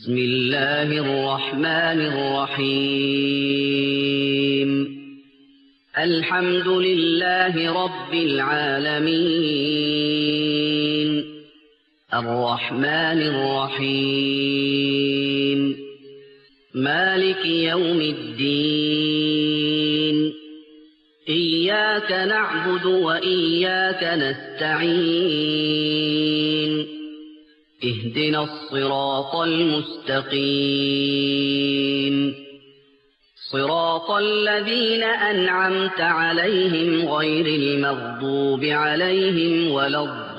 بسم الله الرحمن الرحيم الحمد لله رب العالمين الرحمن الرحيم مالك يوم الدين إياك نعبد وإياك نستعين اهدنا الصراط المستقيم صراط الذين أنعمت عليهم غير المغضوب عليهم ولا الضالين.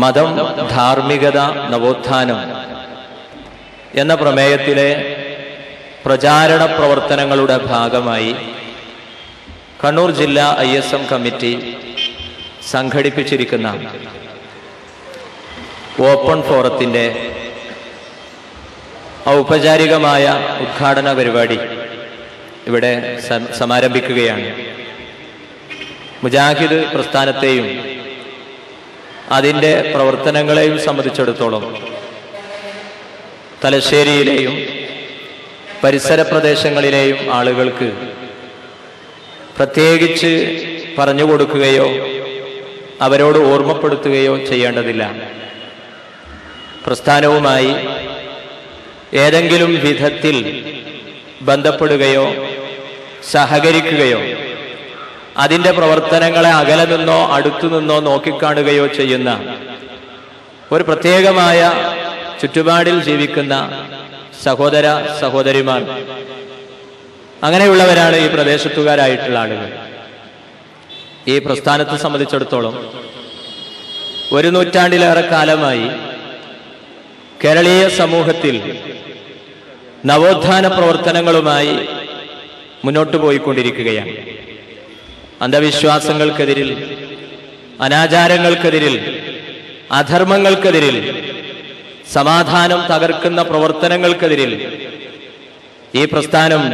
മതം, ധാർമ്മികത, നവോത്ഥാനം എന്ന പ്രമേയത്തിലെ പ്രചാരണ പ്രവർത്തനങ്ങളുടെ ഭാഗമായി കണ്ണൂർ ജില്ലാ ISM കമ്മിറ്റി സംഘടിപ്പിച്ചിരിക്കുന്ന ഓപ്പൺ ഫോറത്തിൻ്റെ ഔപചാരികമായ ഉദ്ഘാടന പരിപാടി ഇവിടെ സമാരംഭിക്കുകയാണ്. മുജാഹിദ് പ്രസ്ഥാനത്തെയും അതിൻ്റെ പ്രവർത്തനങ്ങളെയും സംബന്ധിച്ചിടത്തോളം തലശ്ശേരിയിലെയും പരിസര പ്രദേശങ്ങളിലെയും ആളുകൾക്ക് പ്രത്യേകിച്ച് പറഞ്ഞു കൊടുക്കുകയോ അവരോട് ഓർമ്മപ്പെടുത്തുകയോ ചെയ്യേണ്ടതില്ല. പ്രസ്ഥാനവുമായി ഏതെങ്കിലും വിധത്തിൽ ബന്ധപ്പെടുകയോ സഹകരിക്കുകയോ അതിൻ്റെ പ്രവർത്തനങ്ങളെ അകലെ നിന്നോ അടുത്തു നിന്നോ നോക്കിക്കാണുകയോ ചെയ്യുന്ന ഒരു പ്രത്യേകമായ ചുറ്റുപാടിൽ ജീവിക്കുന്ന സഹോദര സഹോദരിമാർ, അങ്ങനെയുള്ളവരാണ് ഈ പ്രദേശത്തുകാരായിട്ടുള്ള ആളുകൾ. ഈ പ്രസ്ഥാനത്തെ സംബന്ധിച്ചിടത്തോളം 1 നൂറ്റാണ്ടിലേറെ കാലമായി കേരളീയ സമൂഹത്തിൽ നവോത്ഥാന പ്രവർത്തനങ്ങളുമായി മുന്നോട്ടു പോയിക്കൊണ്ടിരിക്കുകയാണ്. അന്ധവിശ്വാസങ്ങൾക്കെതിരിൽ, അനാചാരങ്ങൾക്കെതിരിൽ, അധർമ്മങ്ങൾക്കെതിരിൽ, സമാധാനം തകർക്കുന്ന പ്രവർത്തനങ്ങൾക്കെതിരിൽ ഈ പ്രസ്ഥാനം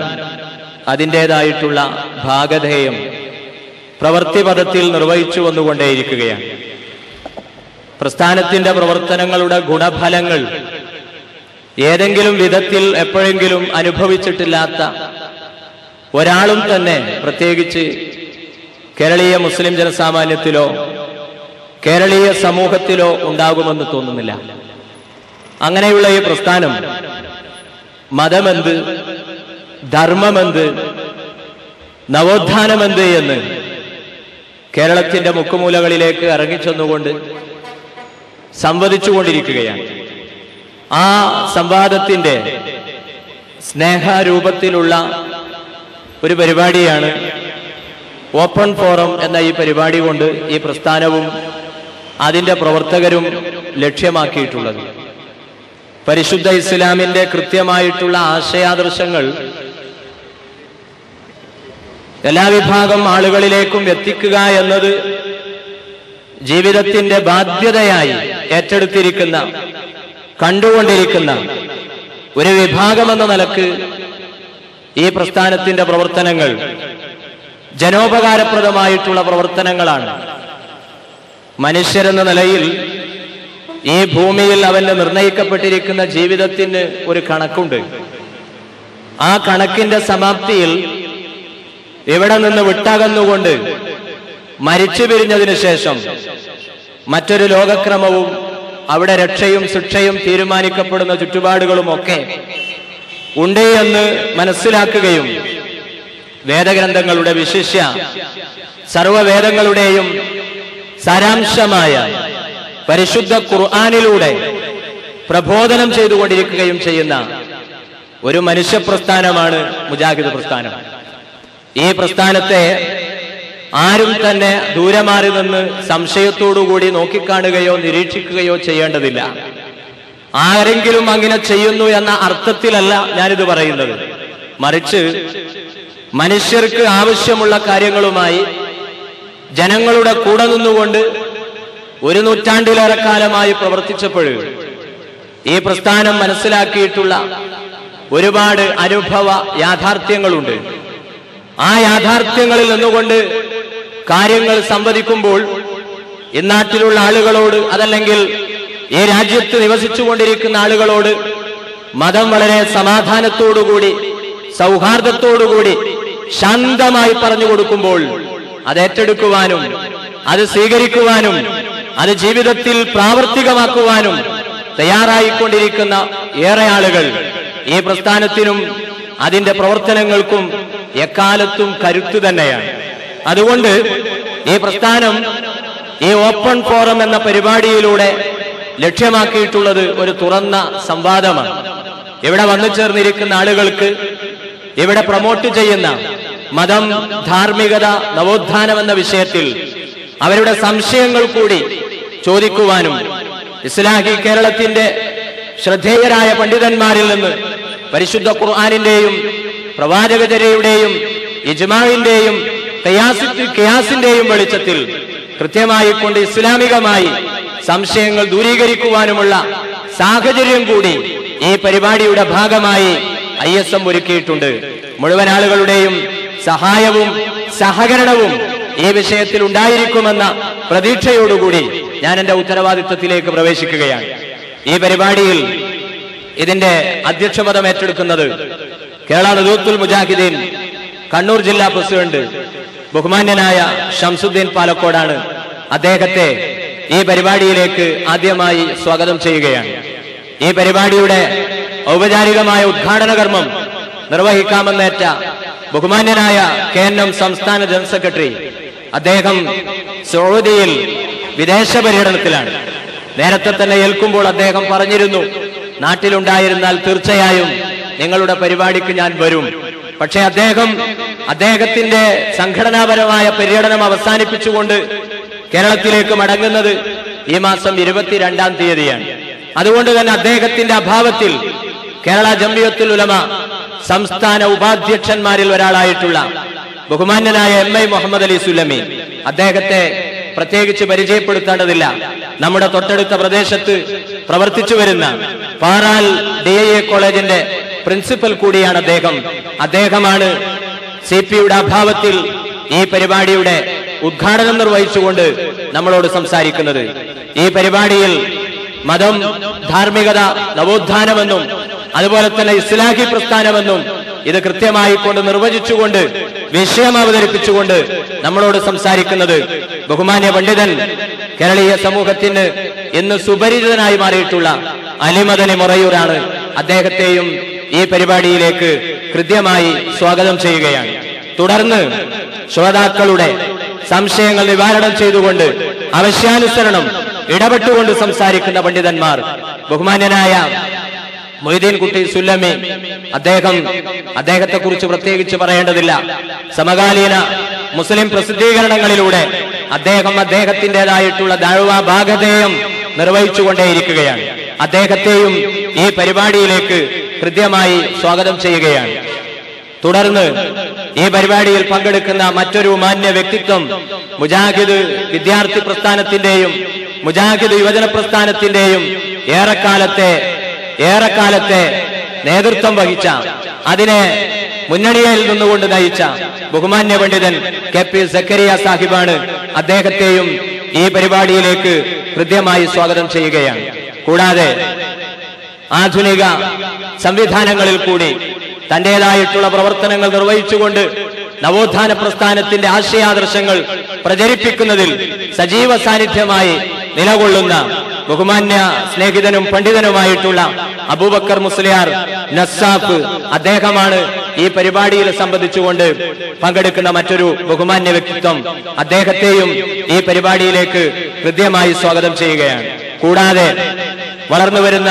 അതിൻ്റെതായിട്ടുള്ള ഭാഗധേയം പ്രവൃത്തിപഥത്തിൽ നിർവഹിച്ചു വന്നുകൊണ്ടേയിരിക്കുകയാണ്. പ്രസ്ഥാനത്തിൻ്റെ പ്രവർത്തനങ്ങളുടെ ഗുണഫലങ്ങൾ ഏതെങ്കിലും വിധത്തിൽ എപ്പോഴെങ്കിലും അനുഭവിച്ചിട്ടില്ലാത്ത ഒരാളും തന്നെ, പ്രത്യേകിച്ച് കേരളീയ മുസ്ലിം ജനസാമാന്യത്തിലോ കേരളീയ സമൂഹത്തിലോ ഉണ്ടാകുമെന്ന് തോന്നുന്നില്ല. അങ്ങനെയുള്ള ഈ പ്രസ്ഥാനം മതമെന്ത്, ധർമ്മമെന്ത്, നവോത്ഥാനമെന്ത് എന്ന് കേരളത്തിൻ്റെ മുക്കുമൂലകളിലേക്ക് ഇറങ്ങിച്ചെന്നുകൊണ്ട് സംവദിച്ചുകൊണ്ടിരിക്കുകയാണ്. ആ സംവാദത്തിൻ്റെ സ്നേഹരൂപത്തിലുള്ള ഒരു പരിപാടിയാണ് ഓപ്പൺ ഫോറം എന്ന ഈ പരിപാടി കൊണ്ട് ഈ പ്രസ്ഥാനവും അതിൻ്റെ പ്രവർത്തകരും ലക്ഷ്യമാക്കിയിട്ടുള്ളത്. പരിശുദ്ധ ഇസ്ലാമിൻ്റെ കൃത്യമായിട്ടുള്ള ആശയാദർശങ്ങൾ എല്ലാ വിഭാഗം ആളുകളിലേക്കും എത്തിക്കുക എന്നത് ജീവിതത്തിൻ്റെ ബാധ്യതയായി ഏറ്റെടുത്തിരിക്കുന്ന, കണ്ടുകൊണ്ടിരിക്കുന്ന ഒരു വിഭാഗമെന്ന നിലക്ക് ഈ പ്രസ്ഥാനത്തിൻ്റെ പ്രവർത്തനങ്ങൾ ജനോപകാരപ്രദമായിട്ടുള്ള പ്രവർത്തനങ്ങളാണ്. മനുഷ്യരെന്ന നിലയിൽ ഈ ഭൂമിയിൽ അവന് നിർണയിക്കപ്പെട്ടിരിക്കുന്ന ജീവിതത്തിന് ഒരു കണക്കുണ്ട്. ആ കണക്കിന്റെ സമാപ്തിയിൽ ഇവിടെ നിന്ന് വിട്ടകന്നുകൊണ്ട് മരിച്ചു പിരിഞ്ഞതിനു ശേഷം മറ്റൊരു ലോകക്രമവും അവിടെ രക്ഷയും ശിക്ഷയും തീരുമാനിക്കപ്പെടുന്ന ചുറ്റുപാടുകളുമൊക്കെ ഉണ്ട് എന്ന് മനസ്സിലാക്കുകയും വേദഗ്രന്ഥങ്ങളുടെ, വിശിഷ്യ സർവവേദങ്ങളുടെയും സാരാംശമായ പരിശുദ്ധ ഖുർആനിലൂടെ പ്രബോധനം ചെയ്തുകൊണ്ടിരിക്കുകയും ചെയ്യുന്ന ഒരു മനുഷ്യ പ്രസ്ഥാനമാണ് മുജാഹിദ് പ്രസ്ഥാനം. ഈ പ്രസ്ഥാനത്തെ ആരും തന്നെ ദൂരെ മാറി നിന്ന് സംശയത്തോടുകൂടി നോക്കിക്കാണുകയോ നിരീക്ഷിക്കുകയോ ചെയ്യേണ്ടതില്ല. ആരെങ്കിലും അങ്ങനെ ചെയ്യുന്നു എന്ന അർത്ഥത്തിലല്ല ഞാനിത് പറയുന്നത്. മറിച്ച് മനുഷ്യർക്ക് ആവശ്യമുള്ള കാര്യങ്ങളുമായി ജനങ്ങളുടെ കൂടെ നിന്നുകൊണ്ട് 1 നൂറ്റാണ്ടിലേറെ കാലമായി പ്രവർത്തിച്ചപ്പോൾ ഈ പ്രസ്ഥാനം മനസ്സിലാക്കിയിട്ടുള്ള ഒരുപാട് അനുഭവ യാഥാർത്ഥ്യങ്ങളുണ്ട്. ആ യാഥാർത്ഥ്യങ്ങളിൽ നിന്നുകൊണ്ട് കാര്യങ്ങൾ സംവദിക്കുമ്പോൾ ഇന്നാട്ടിലുള്ള ആളുകളോട്, അതല്ലെങ്കിൽ ഈ രാജ്യത്ത് നിവസിച്ചുകൊണ്ടിരിക്കുന്ന ആളുകളോട് മതം വളരെ സമാധാനത്തോടുകൂടി സൗഹാർദ്ദത്തോടുകൂടി ശാന്തമായി പറഞ്ഞു കൊടുക്കുമ്പോൾ അത് ഏറ്റെടുക്കുവാനും അത് സ്വീകരിക്കുവാനും അത് ജീവിതത്തിൽ പ്രാവർത്തികമാക്കുവാനും തയ്യാറായിക്കൊണ്ടിരിക്കുന്ന ഏറെ ആളുകൾ ഈ പ്രസ്ഥാനത്തിനും അതിന്റെ പ്രവർത്തനങ്ങൾക്കും എക്കാലത്തും കരുത്തു തന്നെയാണ്. അതുകൊണ്ട് ഈ പ്രസ്ഥാനം ഈ ഓപ്പൺ ഫോറം എന്ന പരിപാടിയിലൂടെ ലക്ഷ്യമാക്കിയിട്ടുള്ളത് ഒരു തുറന്ന സംവാദമാണ്. ഇവിടെ വന്നു ചേർന്നിരിക്കുന്ന ആളുകൾക്ക് ഇവിടെ പ്രൊമോട്ട് ചെയ്യുന്ന മതം, ധാർമ്മികത, നവോത്ഥാനം എന്ന വിഷയത്തിൽ അവരുടെ സംശയങ്ങൾ കൂടി ചോദിക്കുവാനും ഇസ്ലാഹി കേരളത്തിന്റെ ശ്രദ്ധേയരായ പണ്ഡിതന്മാരിൽ നിന്ന് പരിശുദ്ധ ഖുർആനിന്റെയും പ്രവാചകചര്യയുടെയും ഇജ്മാഇന്റെയും ഖിയാസിന്റെയും വെളിച്ചത്തിൽ കൃത്യമായി കൊണ്ട് ഇസ്ലാമികമായി സംശയങ്ങൾ ദൂരീകരിക്കുവാനുമുള്ള സാഹചര്യം കൂടി ഈ പരിപാടിയുടെ ഭാഗമായി ISM ഒരുക്കിയിട്ടുണ്ട്. മുഴുവൻ ആളുകളുടെയും സഹായവും സഹകരണവും ഈ വിഷയത്തിൽ ഉണ്ടായിരിക്കുമെന്ന പ്രതീക്ഷയോടുകൂടി ഞാൻ എന്റെ ഉത്തരവാദിത്വത്തിലേക്ക് പ്രവേശിക്കുകയാണ്. ഈ പരിപാടിയിൽ ഇതിന്റെ അധ്യക്ഷപദം ഏറ്റെടുക്കുന്നത് കേരള നദൂത്തുൽ മുജാഹിദീൻ കണ്ണൂർ ജില്ലാ പ്രസിഡന്റ് ബഹുമാന്യനായ ഷംസുദ്ദീൻ പാലക്കോടാണ്. അദ്ദേഹത്തെ ഈ പരിപാടിയിലേക്ക് ആദ്യമായി സ്വാഗതം ചെയ്യുകയാണ്. ഈ പരിപാടിയുടെ ഔപചാരികമായ ഉദ്ഘാടന കർമ്മം നിർവഹിക്കാമെന്നേറ്റ ബഹുമാന്യനായ KNM സംസ്ഥാന ജനറൽ സെക്രട്ടറി, അദ്ദേഹം സൗദിയിൽ വിദേശ പര്യടനത്തിലാണ്. നേരത്തെ തന്നെ ഏൽക്കുമ്പോൾ അദ്ദേഹം പറഞ്ഞിരുന്നു, നാട്ടിലുണ്ടായിരുന്നാൽ തീർച്ചയായും നിങ്ങളുടെ പരിപാടിക്ക് ഞാൻ വരും. പക്ഷെ അദ്ദേഹത്തിന്റെ സംഘടനാപരമായ പര്യടനം അവസാനിപ്പിച്ചുകൊണ്ട് കേരളത്തിലേക്ക് മടങ്ങുന്നത് ഈ മാസം 22-ാം തീയതിയാണ്. അതുകൊണ്ട് തന്നെ അദ്ദേഹത്തിന്റെ അഭാവത്തിൽ കേരള ജംഇയ്യത്തുൽ ഉലമ സംസ്ഥാന ഉപാധ്യക്ഷന്മാരിൽ ഒരാളായിട്ടുള്ള ബഹുമാന്യനായ MI മുഹമ്മദ് അലി സുല്ലമി, അദ്ദേഹത്തെ പ്രത്യേകിച്ച് പരിചയപ്പെടുത്തേണ്ടതില്ല. നമ്മുടെ തൊട്ടടുത്ത പ്രദേശത്ത് പ്രവർത്തിച്ചു വരുന്ന പാറാൽ DIA കോളേജിന്റെ പ്രിൻസിപ്പൽ കൂടിയാണ് അദ്ദേഹമാണ് CPയുടെ അഭാവത്തിൽ ഈ പരിപാടിയുടെ ഉദ്ഘാടനം നിർവഹിച്ചുകൊണ്ട് നമ്മളോട് സംസാരിക്കുന്നത്. ഈ പരിപാടിയിൽ മതം, ധാർമ്മികത, നവോത്ഥാനമെന്നും അതുപോലെ തന്നെ ഇസ്ലാഹി പ്രസ്ഥാനമെന്നും ഇത് കൃത്യമായി കൊണ്ട് നിർവചിച്ചുകൊണ്ട് വിഷയം അവതരിപ്പിച്ചുകൊണ്ട് നമ്മളോട് സംസാരിക്കുന്നത് ബഹുമാന്യ പണ്ഡിതൻ, കേരളീയ സമൂഹത്തിന് ഇന്ന് സുപരിചിതനായി മാറിയിട്ടുള്ള അലിമദനി മൊറയൂരാണ്. അദ്ദേഹത്തെയും ഈ പരിപാടിയിലേക്ക് കൃത്യമായി സ്വാഗതം ചെയ്യുകയാണ്. തുടർന്ന് ശ്രോതാക്കളുടെ സംശയങ്ങൾ നിവാരണം ചെയ്തുകൊണ്ട് ആവശ്യാനുസരണം ഇടപെട്ടുകൊണ്ട് സംസാരിക്കുന്ന പണ്ഡിതന്മാർ ബഹുമാന്യനായ മൊയ്തീൻ കുട്ടി സുല്ലമി, അദ്ദേഹത്തെ കുറിച്ച് പ്രത്യേകിച്ച് പറയേണ്ടതില്ല. സമകാലീന മുസ്ലിം പ്രസിദ്ധീകരണങ്ങളിലൂടെ അദ്ദേഹത്തിൻ്റെതായിട്ടുള്ള ദഅ്വാ ഭാഗധേയം നിർവഹിച്ചുകൊണ്ടേയിരിക്കുകയാണ്. അദ്ദേഹത്തെയും ഈ പരിപാടിയിലേക്ക് കൃത്യമായി സ്വാഗതം ചെയ്യുകയാണ്. തുടർന്ന് ഈ പരിപാടിയിൽ പങ്കെടുക്കുന്ന മറ്റൊരു മാന്യ വ്യക്തിത്വം മുജാഹിദ് വിദ്യാർത്ഥി പ്രസ്ഥാനത്തിന്റെയും മുജാഹിദ് യുവജന പ്രസ്ഥാനത്തിന്റെയും ഏറെക്കാലത്തെ നേതൃത്വം വഹിച്ച, അതിനെ മുന്നണിയിൽ നിന്നുകൊണ്ട് നയിച്ച ബഹുമാന്യ പണ്ഡിതൻ KP സക്കരിയ സാഹിബാണ്. അദ്ദേഹത്തെയും ഈ പരിപാടിയിലേക്ക് കൃത്യമായി സ്വാഗതം ചെയ്യുകയാണ്. കൂടാതെ ആധുനിക സംവിധാനങ്ങളിൽ കൂടി തന്റേതായിട്ടുള്ള പ്രവർത്തനങ്ങൾ നിർവഹിച്ചുകൊണ്ട് നവോത്ഥാന പ്രസ്ഥാനത്തിന്റെ ആശയാദർശങ്ങൾ പ്രചരിപ്പിക്കുന്നതിൽ സജീവ സാന്നിധ്യമായി നിലകൊള്ളുന്ന ബഹുമാന്യ സ്നേഹിതനും പണ്ഡിതനുമായിട്ടുള്ള അബൂബക്കർ മുസ്ലിയാർ നസ്സാഫ്, അദ്ദേഹമാണ് ഈ പരിപാടിയിൽ സംബന്ധിച്ചുകൊണ്ട് പങ്കെടുക്കുന്ന മറ്റൊരു ബഹുമാന്യ വ്യക്തിത്വം. അദ്ദേഹത്തെയും ഈ പരിപാടിയിലേക്ക് ഹൃദ്യമായി സ്വാഗതം ചെയ്യുകയാണ്. കൂടാതെ വളർന്നു വരുന്ന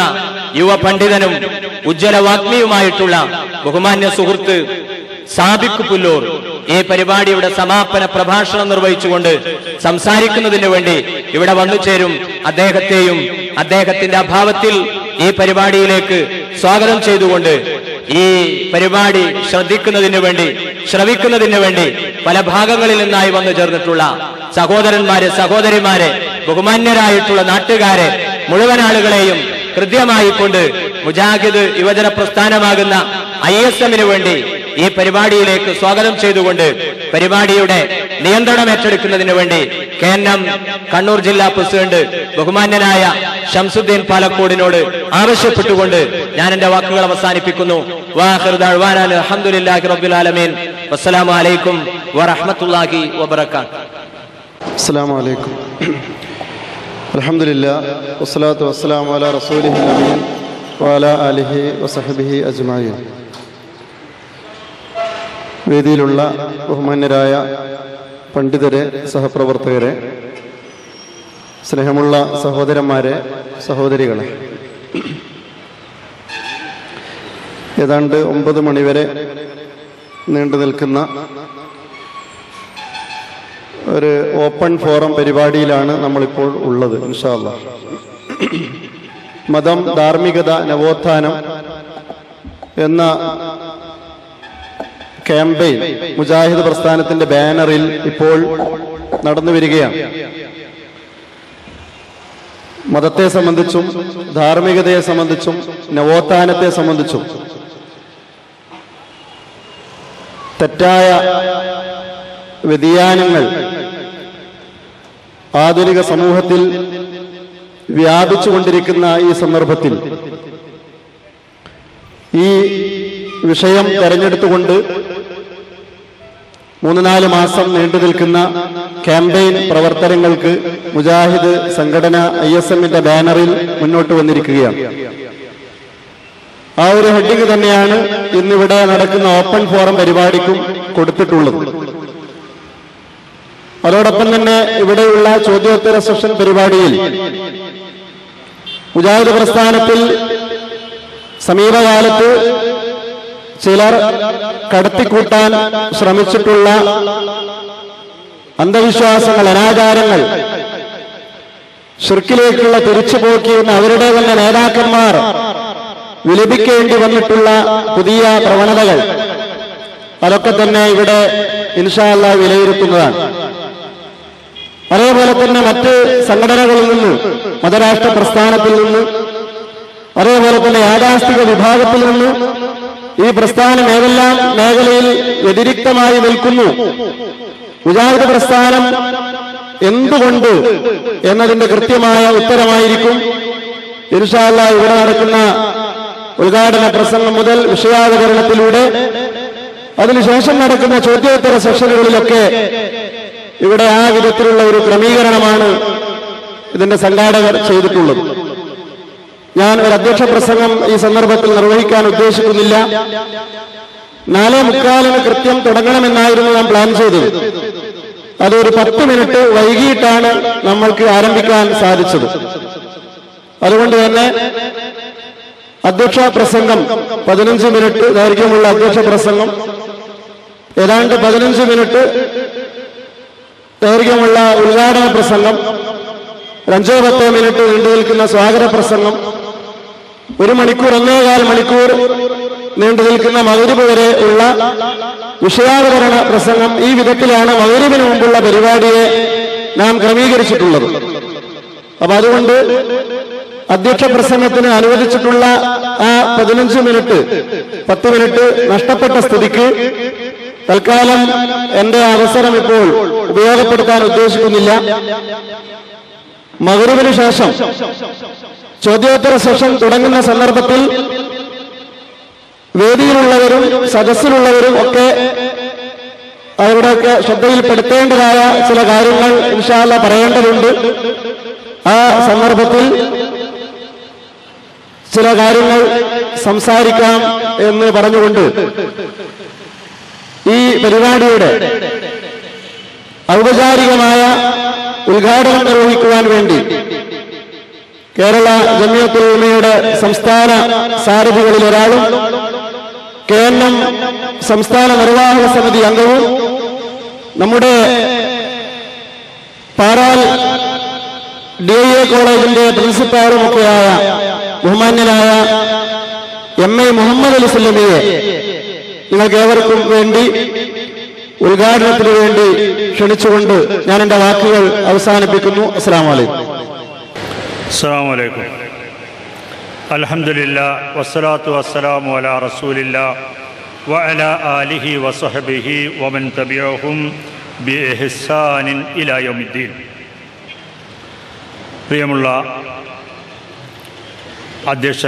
യുവ പണ്ഡിതനും ഉജ്ജ്വല വാഗ്മിയുമായിട്ടുള്ള ബഹുമാന്യ സുഹൃത്ത് സാബിഖ് പുല്ലൂർ ഈ പരിപാടിയുടെ സമാപന പ്രഭാഷണം നിർവഹിച്ചുകൊണ്ട് സംസാരിക്കുന്നതിന് വേണ്ടി ഇവിടെ വന്നു ചേരും. അദ്ദേഹത്തെയും അദ്ദേഹത്തിന്റെ അഭാവത്തിൽ ഈ പരിപാടിയിലേക്ക് സ്വാഗതം ചെയ്തുകൊണ്ട് ഈ പരിപാടി ശ്രവിക്കുന്നതിന് വേണ്ടി പല ഭാഗങ്ങളിൽ നിന്നായി വന്നു ചേർന്നിട്ടുള്ള സഹോദരന്മാരെ, സഹോദരിമാരെ, ബഹുമാന്യരായിട്ടുള്ള നാട്ടുകാരെ, മുഴുവൻ ആളുകളെയും കൃത്യമായി കൊണ്ട് മുജാഹിദ് യുവജന പ്രസ്ഥാനമാകുന്ന ISMന് വേണ്ടി ഈ പരിപാടിയിലേക്ക് സ്വാഗതം ചെയ്തുകൊണ്ട് പരിപാടിയുടെ നിയന്ത്രണം ഏറ്റെടുക്കുന്നതിന് വേണ്ടി KNM കണ്ണൂർ ജില്ലാ പ്രസിഡന്റ് ബഹുമാന്യനായ ഷംസുദ്ദീൻ പാലക്കോടിനോട് ആവശ്യപ്പെട്ടുകൊണ്ട് ഞാൻ എന്റെ വാക്കുകൾ അവസാനിപ്പിക്കുന്നു. വാഖിറു ദഅ്വാനാ അൽഹംദുലില്ലാഹി റബ്ബിൽ ആലമീൻ. വസ്സലാമു അലൈക്കും വറഹ്മത്തുള്ളാഹി വബറകാതുഹു. അസ്സലാമു അലൈക്കും. അൽഹംദുലില്ലാഹ് വസ്സലാത്തു വസ്സലാമു അലാ റസൂലിഹിൽ അമീൻ വഅലാ ആലിഹി വസഹ്ബിഹി അജ്മഈൻ. വേദിയിലുള്ള ബഹുമാന്യരായ പണ്ഡിതരെ, സഹപ്രവർത്തകരെ, സ്നേഹമുള്ള സഹോദരന്മാരെ, സഹോദരികളെ, ഏതാണ്ട് 9 മണിവരെ നീണ്ടു നിൽക്കുന്ന ഒരു ഓപ്പൺ ഫോറം പരിപാടിയിലാണ് നമ്മളിപ്പോൾ ഉള്ളത്. ഇൻഷാ അല്ലാഹ് മതം, ധാർമ്മികത, നവോത്ഥാനം എന്ന ക്യാമ്പയിൻ മുജാഹിദ് പ്രസ്ഥാനത്തിന്റെ ബാനറിൽ ഇപ്പോൾ നടന്നു വരികയാണ്. മതത്തെ സംബന്ധിച്ചും ധാർമ്മികതയെ സംബന്ധിച്ചും നവോത്ഥാനത്തെ സംബന്ധിച്ചും തെറ്റായ വ്യതിയാനങ്ങൾ ആധുനിക സമൂഹത്തിൽ വ്യാപിച്ചുകൊണ്ടിരിക്കുന്ന ഈ സന്ദർഭത്തിൽ ഈ വിഷയം തെരഞ്ഞെടുത്തുകൊണ്ട് 3-4 മാസം നീണ്ടു നിൽക്കുന്ന ക്യാമ്പയിൻ പ്രവർത്തനങ്ങൾക്ക് മുജാഹിദ് സംഘടന ISMന്റെ ബാനറിൽ മുന്നോട്ട് വന്നിരിക്കുകയാണ്. ആ ഒരു ഹെഡിങ് തന്നെയാണ് ഇന്നിവിടെ നടക്കുന്ന ഓപ്പൺ ഫോറം പരിപാടിക്കും കൊടുത്തിട്ടുള്ളത്. അതോടൊപ്പം തന്നെ ഇവിടെയുള്ള ചോദ്യോത്തര സെഷൻ പരിപാടിയിൽ മുജാഹിദ് പ്രസ്ഥാനത്തിൽ സമീപകാലത്ത് ചിലർ കടത്തിക്കൂട്ടാൻ ശ്രമിച്ചിട്ടുള്ള അന്ധവിശ്വാസങ്ങൾ, അനാചാരങ്ങൾ, ശിർക്കിലേക്കുള്ള തിരിച്ചുപോക്കിയെന്ന് അവരുടെ തന്നെ നേതാക്കന്മാർ വിലപിക്കേണ്ടി വന്നിട്ടുള്ള പുതിയ പ്രവണതകൾ, അതൊക്കെ തന്നെ ഇവിടെ ഇൻഷാ അല്ലാഹ് വിലയിരുത്തുന്നതാണ്. അതേപോലെ തന്നെ മറ്റ് സംഘടനകളിൽ നിന്ന്, മതരാഷ്ട്ര പ്രസ്ഥാനത്തിൽ നിന്ന്, അതേപോലെ തന്നെ യാഥാസ്ഥിക വിഭാഗത്തിൽ നിന്ന് ഈ പ്രസ്ഥാനം ഏതെല്ലാം മേഖലയിൽ വ്യതിരിക്തമായി നിൽക്കുന്നു, മുജാഹിദ് പ്രസ്ഥാനം എന്തുകൊണ്ട് എന്നതിന്റെ കൃത്യമായ ഉത്തരമായിരിക്കും ഇൻഷാ അല്ലാഹ് ഇവിടെ നടക്കുന്ന ഉദ്ഘാടന പ്രസംഗം മുതൽ വിഷയാവതരണത്തിലൂടെ അതിനുശേഷം നടക്കുന്ന ചോദ്യോത്തര സെഷനുകളിലൊക്കെ ഇവിടെ ആ വിധത്തിലുള്ള ഒരു ക്രമീകരണമാണ് ഇതിന്റെ സംഘാടകർ ചെയ്തിട്ടുള്ളത്. ഞാൻ ഒരു അധ്യക്ഷ പ്രസംഗം ഈ സന്ദർഭത്തിൽ നിർവഹിക്കാൻ ഉദ്ദേശിക്കുന്നില്ല. 4:45 കൃത്യം തുടങ്ങണമെന്നായിരുന്നു ഞാൻ പ്ലാൻ ചെയ്തത്. അതൊരു 10 മിനിറ്റ് വൈകിട്ടാണ് നമ്മൾക്ക് ആരംഭിക്കാൻ സാധിച്ചത്. അതുകൊണ്ട് തന്നെ അധ്യക്ഷ പ്രസംഗം 15 മിനിറ്റ് ദൈർഘ്യമുള്ള അധ്യക്ഷ പ്രസംഗം, ഏതാണ്ട് 15 മിനിറ്റ് ദൈർഘ്യമുള്ള ഉദ്ഘാടന പ്രസംഗം, 5-10 മിനിറ്റ് നീണ്ടു നിൽക്കുന്ന സ്വാഗത പ്രസംഗം, 1 മണിക്കൂർ 1.25 മണിക്കൂർ നീണ്ടു നിൽക്കുന്ന മഗ്‌രിബ് വരെ ഉള്ള വിഷയാവതരണ പ്രസംഗം. ഈ വിധത്തിലാണ് മഗ്‌രിബിന് മുമ്പുള്ള പരിപാടിയെ നാം ക്രമീകരിച്ചിട്ടുള്ളത്. അപ്പൊ അതുകൊണ്ട് അധ്യക്ഷ പ്രസംഗത്തിന് അനുവദിച്ചിട്ടുള്ള ആ 15 മിനിറ്റ് 10 മിനിറ്റ് നഷ്ടപ്പെട്ട സ്ഥിതിക്ക് തൽക്കാലം എന്റെ അവസരം ഇപ്പോൾ ഉപയോഗപ്പെടുത്താൻ ഉദ്ദേശിക്കുന്നില്ല. മഗ്‌രിബിന് ശേഷം ചോദ്യോത്തര സെഷൻ തുടങ്ങുന്ന സന്ദർഭത്തിൽ വേദിയിലുള്ളവരും സദസ്സിലുള്ളവരും ഒക്കെ അവരുടെയൊക്കെ ശ്രദ്ധയിൽപ്പെടുത്തേണ്ടതായ ചില കാര്യങ്ങൾ ഇൻഷാ അല്ലാഹ് പറയേണ്ടതുണ്ട്. ആ സന്ദർഭത്തിൽ ചില കാര്യങ്ങൾ സംസാരിക്കാം എന്ന് പറഞ്ഞുകൊണ്ട് ഈ പരിപാടിയുടെ ഔപചാരികമായ ഉദ്ഘാടനം നിർവഹിക്കുവാൻ വേണ്ടി കേരള ജമിയത്തുൽ ഉലമയുടെ സംസ്ഥാന സാരഥികളിൽ ഒരാളും KNM സംസ്ഥാന നിർവാഹക സമിതി അംഗവും നമ്മുടെ പാറാൽ DIA കോളേജിന്റെ പ്രിൻസിപ്പാളുമൊക്കെയായ ബഹുമാന്യനായ MA മുഹമ്മദ് അലി സുല്ലമിയെ നിങ്ങൾക്ക് ഏവർക്കും വേണ്ടി ഉദ്ഘാടനത്തിന് വേണ്ടി ക്ഷണിച്ചുകൊണ്ട് ഞാൻ എന്റെ വാക്കുകൾ അവസാനിപ്പിക്കുന്നു. അസ്സലാമു അലൈക്കും. അസ്സലാമു അലൈക്കും. അൽഹംദുലില്ലാഹ് വസ്സലാത്തു വസ്സലാമു അലാ റസൂലില്ലാഹ് وعلى آله وصحبه ومن تبعهم بإحسان إلى يوم الدين. പ്രിയമുള്ള അധ്യക്ഷ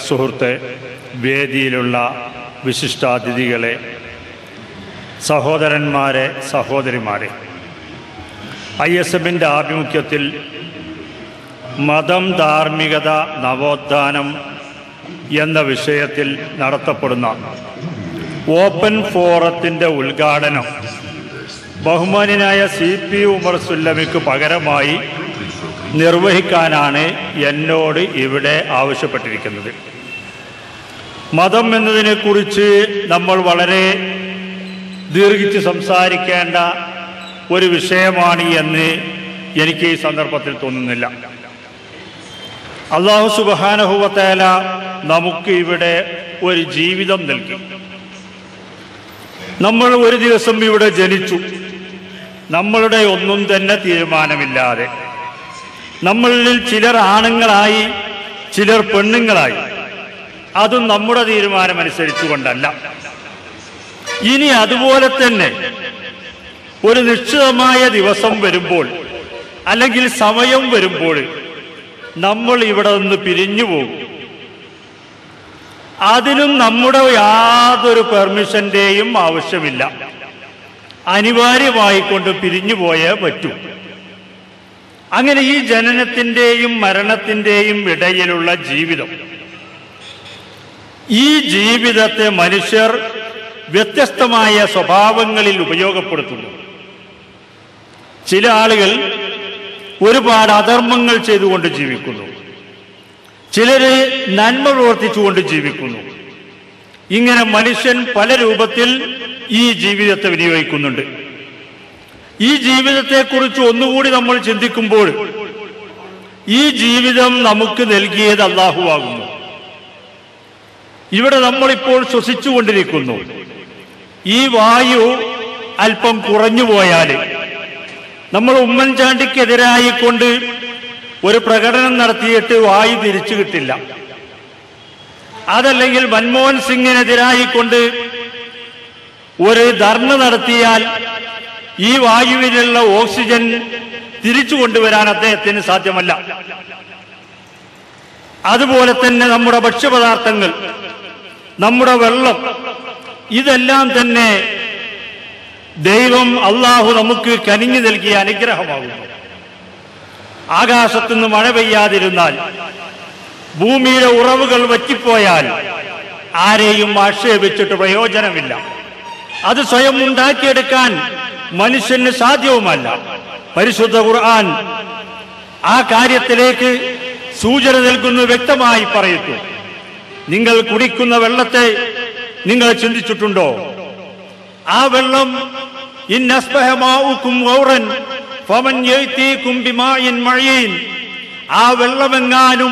സുഹൃത്ത്, വേദിയിലുള്ള വിശിഷ്ടാതിഥികളെ, സഹോദരന്മാരെ, സഹോദരിമാരെ, ISMന്റെ ആഭിമുഖ്യത്തിൽ മതം, ധാർമ്മികത, നവോത്ഥാനം എന്ന വിഷയത്തിൽ നടത്തപ്പെടുന്ന ഓപ്പൺ ഫോറത്തിൻ്റെ ഉദ്ഘാടനം ബഹുമാന്യനായ CP ഉമർ സുല്ലമിക്ക് പകരമായി നിർവഹിക്കാനാണ് എന്നോട് ഇവിടെ ആവശ്യപ്പെട്ടിരിക്കുന്നത്. മതം എന്നതിനെക്കുറിച്ച് നമ്മൾ വളരെ ദീർഘിച്ച് സംസാരിക്കേണ്ട ഒരു വിഷയമാണ് എന്ന് എനിക്ക് ഈ സന്ദർഭത്തിൽ തോന്നുന്നില്ല. അല്ലാഹു സുബ്ഹാനഹു വ തആല നമുക്ക് ഇവിടെ ഒരു ജീവിതം നൽകി. നമ്മൾ ഒരു ദിവസം ഇവിടെ ജനിച്ചു. നമ്മളുടെ ഒന്നും തന്നെ തീരുമാനമില്ലാതെ നമ്മളിൽ ചിലർ ആണുങ്ങളായി, ചിലർ പെണ്ണുങ്ങളായി. അതും നമ്മുടെ തീരുമാനമനുസരിച്ചുകൊണ്ടല്ല. ഇനി അതുപോലെ തന്നെ ഒരു നിശ്ചിതമായ ദിവസം വരുമ്പോൾ, അല്ലെങ്കിൽ സമയം വരുമ്പോൾ നമ്മൾ ഇവിടെ നിന്ന് പിരിഞ്ഞു പോകും. അതിനും നമ്മുടെ യാതൊരു പെർമിഷന്റെയും ആവശ്യമില്ല. അനിവാര്യമായിക്കൊണ്ട് പിരിഞ്ഞു പോയേ പറ്റൂ. അങ്ങനെ ഈ ജനനത്തിൻ്റെയും മരണത്തിൻ്റെയും ഇടയിലുള്ള ജീവിതം, ഈ ജീവിതത്തെ മനുഷ്യർ വ്യത്യസ്തമായ സ്വഭാവങ്ങളിൽ ഉപയോഗപ്പെടുത്തുന്നു. ചില ആളുകൾ ഒരുപാട് അധർമ്മങ്ങൾ ചെയ്തുകൊണ്ട് ജീവിക്കുന്നു, ചിലര് നന്മ പ്രവർത്തിച്ചുകൊണ്ട് ജീവിക്കുന്നു. ഇങ്ങനെ മനുഷ്യൻ പല രൂപത്തിൽ ഈ ജീവിതത്തെ വിനിയോഗിക്കുന്നുണ്ട്. ഈ ജീവിതത്തെക്കുറിച്ച് ഒന്നുകൂടി നമ്മൾ ചിന്തിക്കുമ്പോൾ, ഈ ജീവിതം നമുക്ക് നൽകിയത് അല്ലാഹുവാകുന്നു. ഇവിടെ നമ്മളിപ്പോൾ ശ്വസിച്ചുകൊണ്ടിരിക്കുന്നു. ഈ വായു അല്പം കുറഞ്ഞു പോയാൽ, നമ്മൾ ഉമ്മൻചാണ്ടിക്കെതിരായിക്കൊണ്ട് ഒരു പ്രകടനം നടത്തിയിട്ട് വായു തിരിച്ചു കിട്ടില്ല. അതല്ലെങ്കിൽ മൻമോഹൻ സിംഗിനെതിരായിക്കൊണ്ട് ഒരു ധർണ നടത്തിയാൽ ഈ വായുവിനുള്ള ഓക്സിജൻ തിരിച്ചു കൊണ്ടുവരാൻ അദ്ദേഹത്തിന് സാധ്യമല്ല. അതുപോലെ തന്നെ നമ്മുടെ ഭക്ഷ്യപദാർത്ഥങ്ങൾ, നമ്മുടെ വെള്ളം, ഇതെല്ലാം തന്നെ ദൈവം അല്ലാഹു നമുക്ക് കനിഞ്ഞു നൽകിയ അനുഗ്രഹമാകുന്നു. ആകാശത്തുനിന്ന് മഴ പെയ്യാതിരുന്നാൽ, ഭൂമിയിലെ ഉറവുകൾ വറ്റിപ്പോയാൽ ആരെയും ആക്ഷേപിച്ചിട്ട് പ്രയോജനമില്ല. അത് സ്വയം ഉണ്ടാക്കിയെടുക്കാൻ മനുഷ്യന് സാധ്യവുമല്ല. പരിശുദ്ധ ഖുർആൻ ആ കാര്യത്തിലേക്ക് സൂചന നൽകുന്നു, വ്യക്തമായി പറയുന്നു. നിങ്ങൾ കുടിക്കുന്ന വെള്ളത്തെ നിങ്ങൾ ചിന്തിച്ചിട്ടുണ്ടോ? ആ വെള്ളം ആ വെള്ളമെങ്ങാനും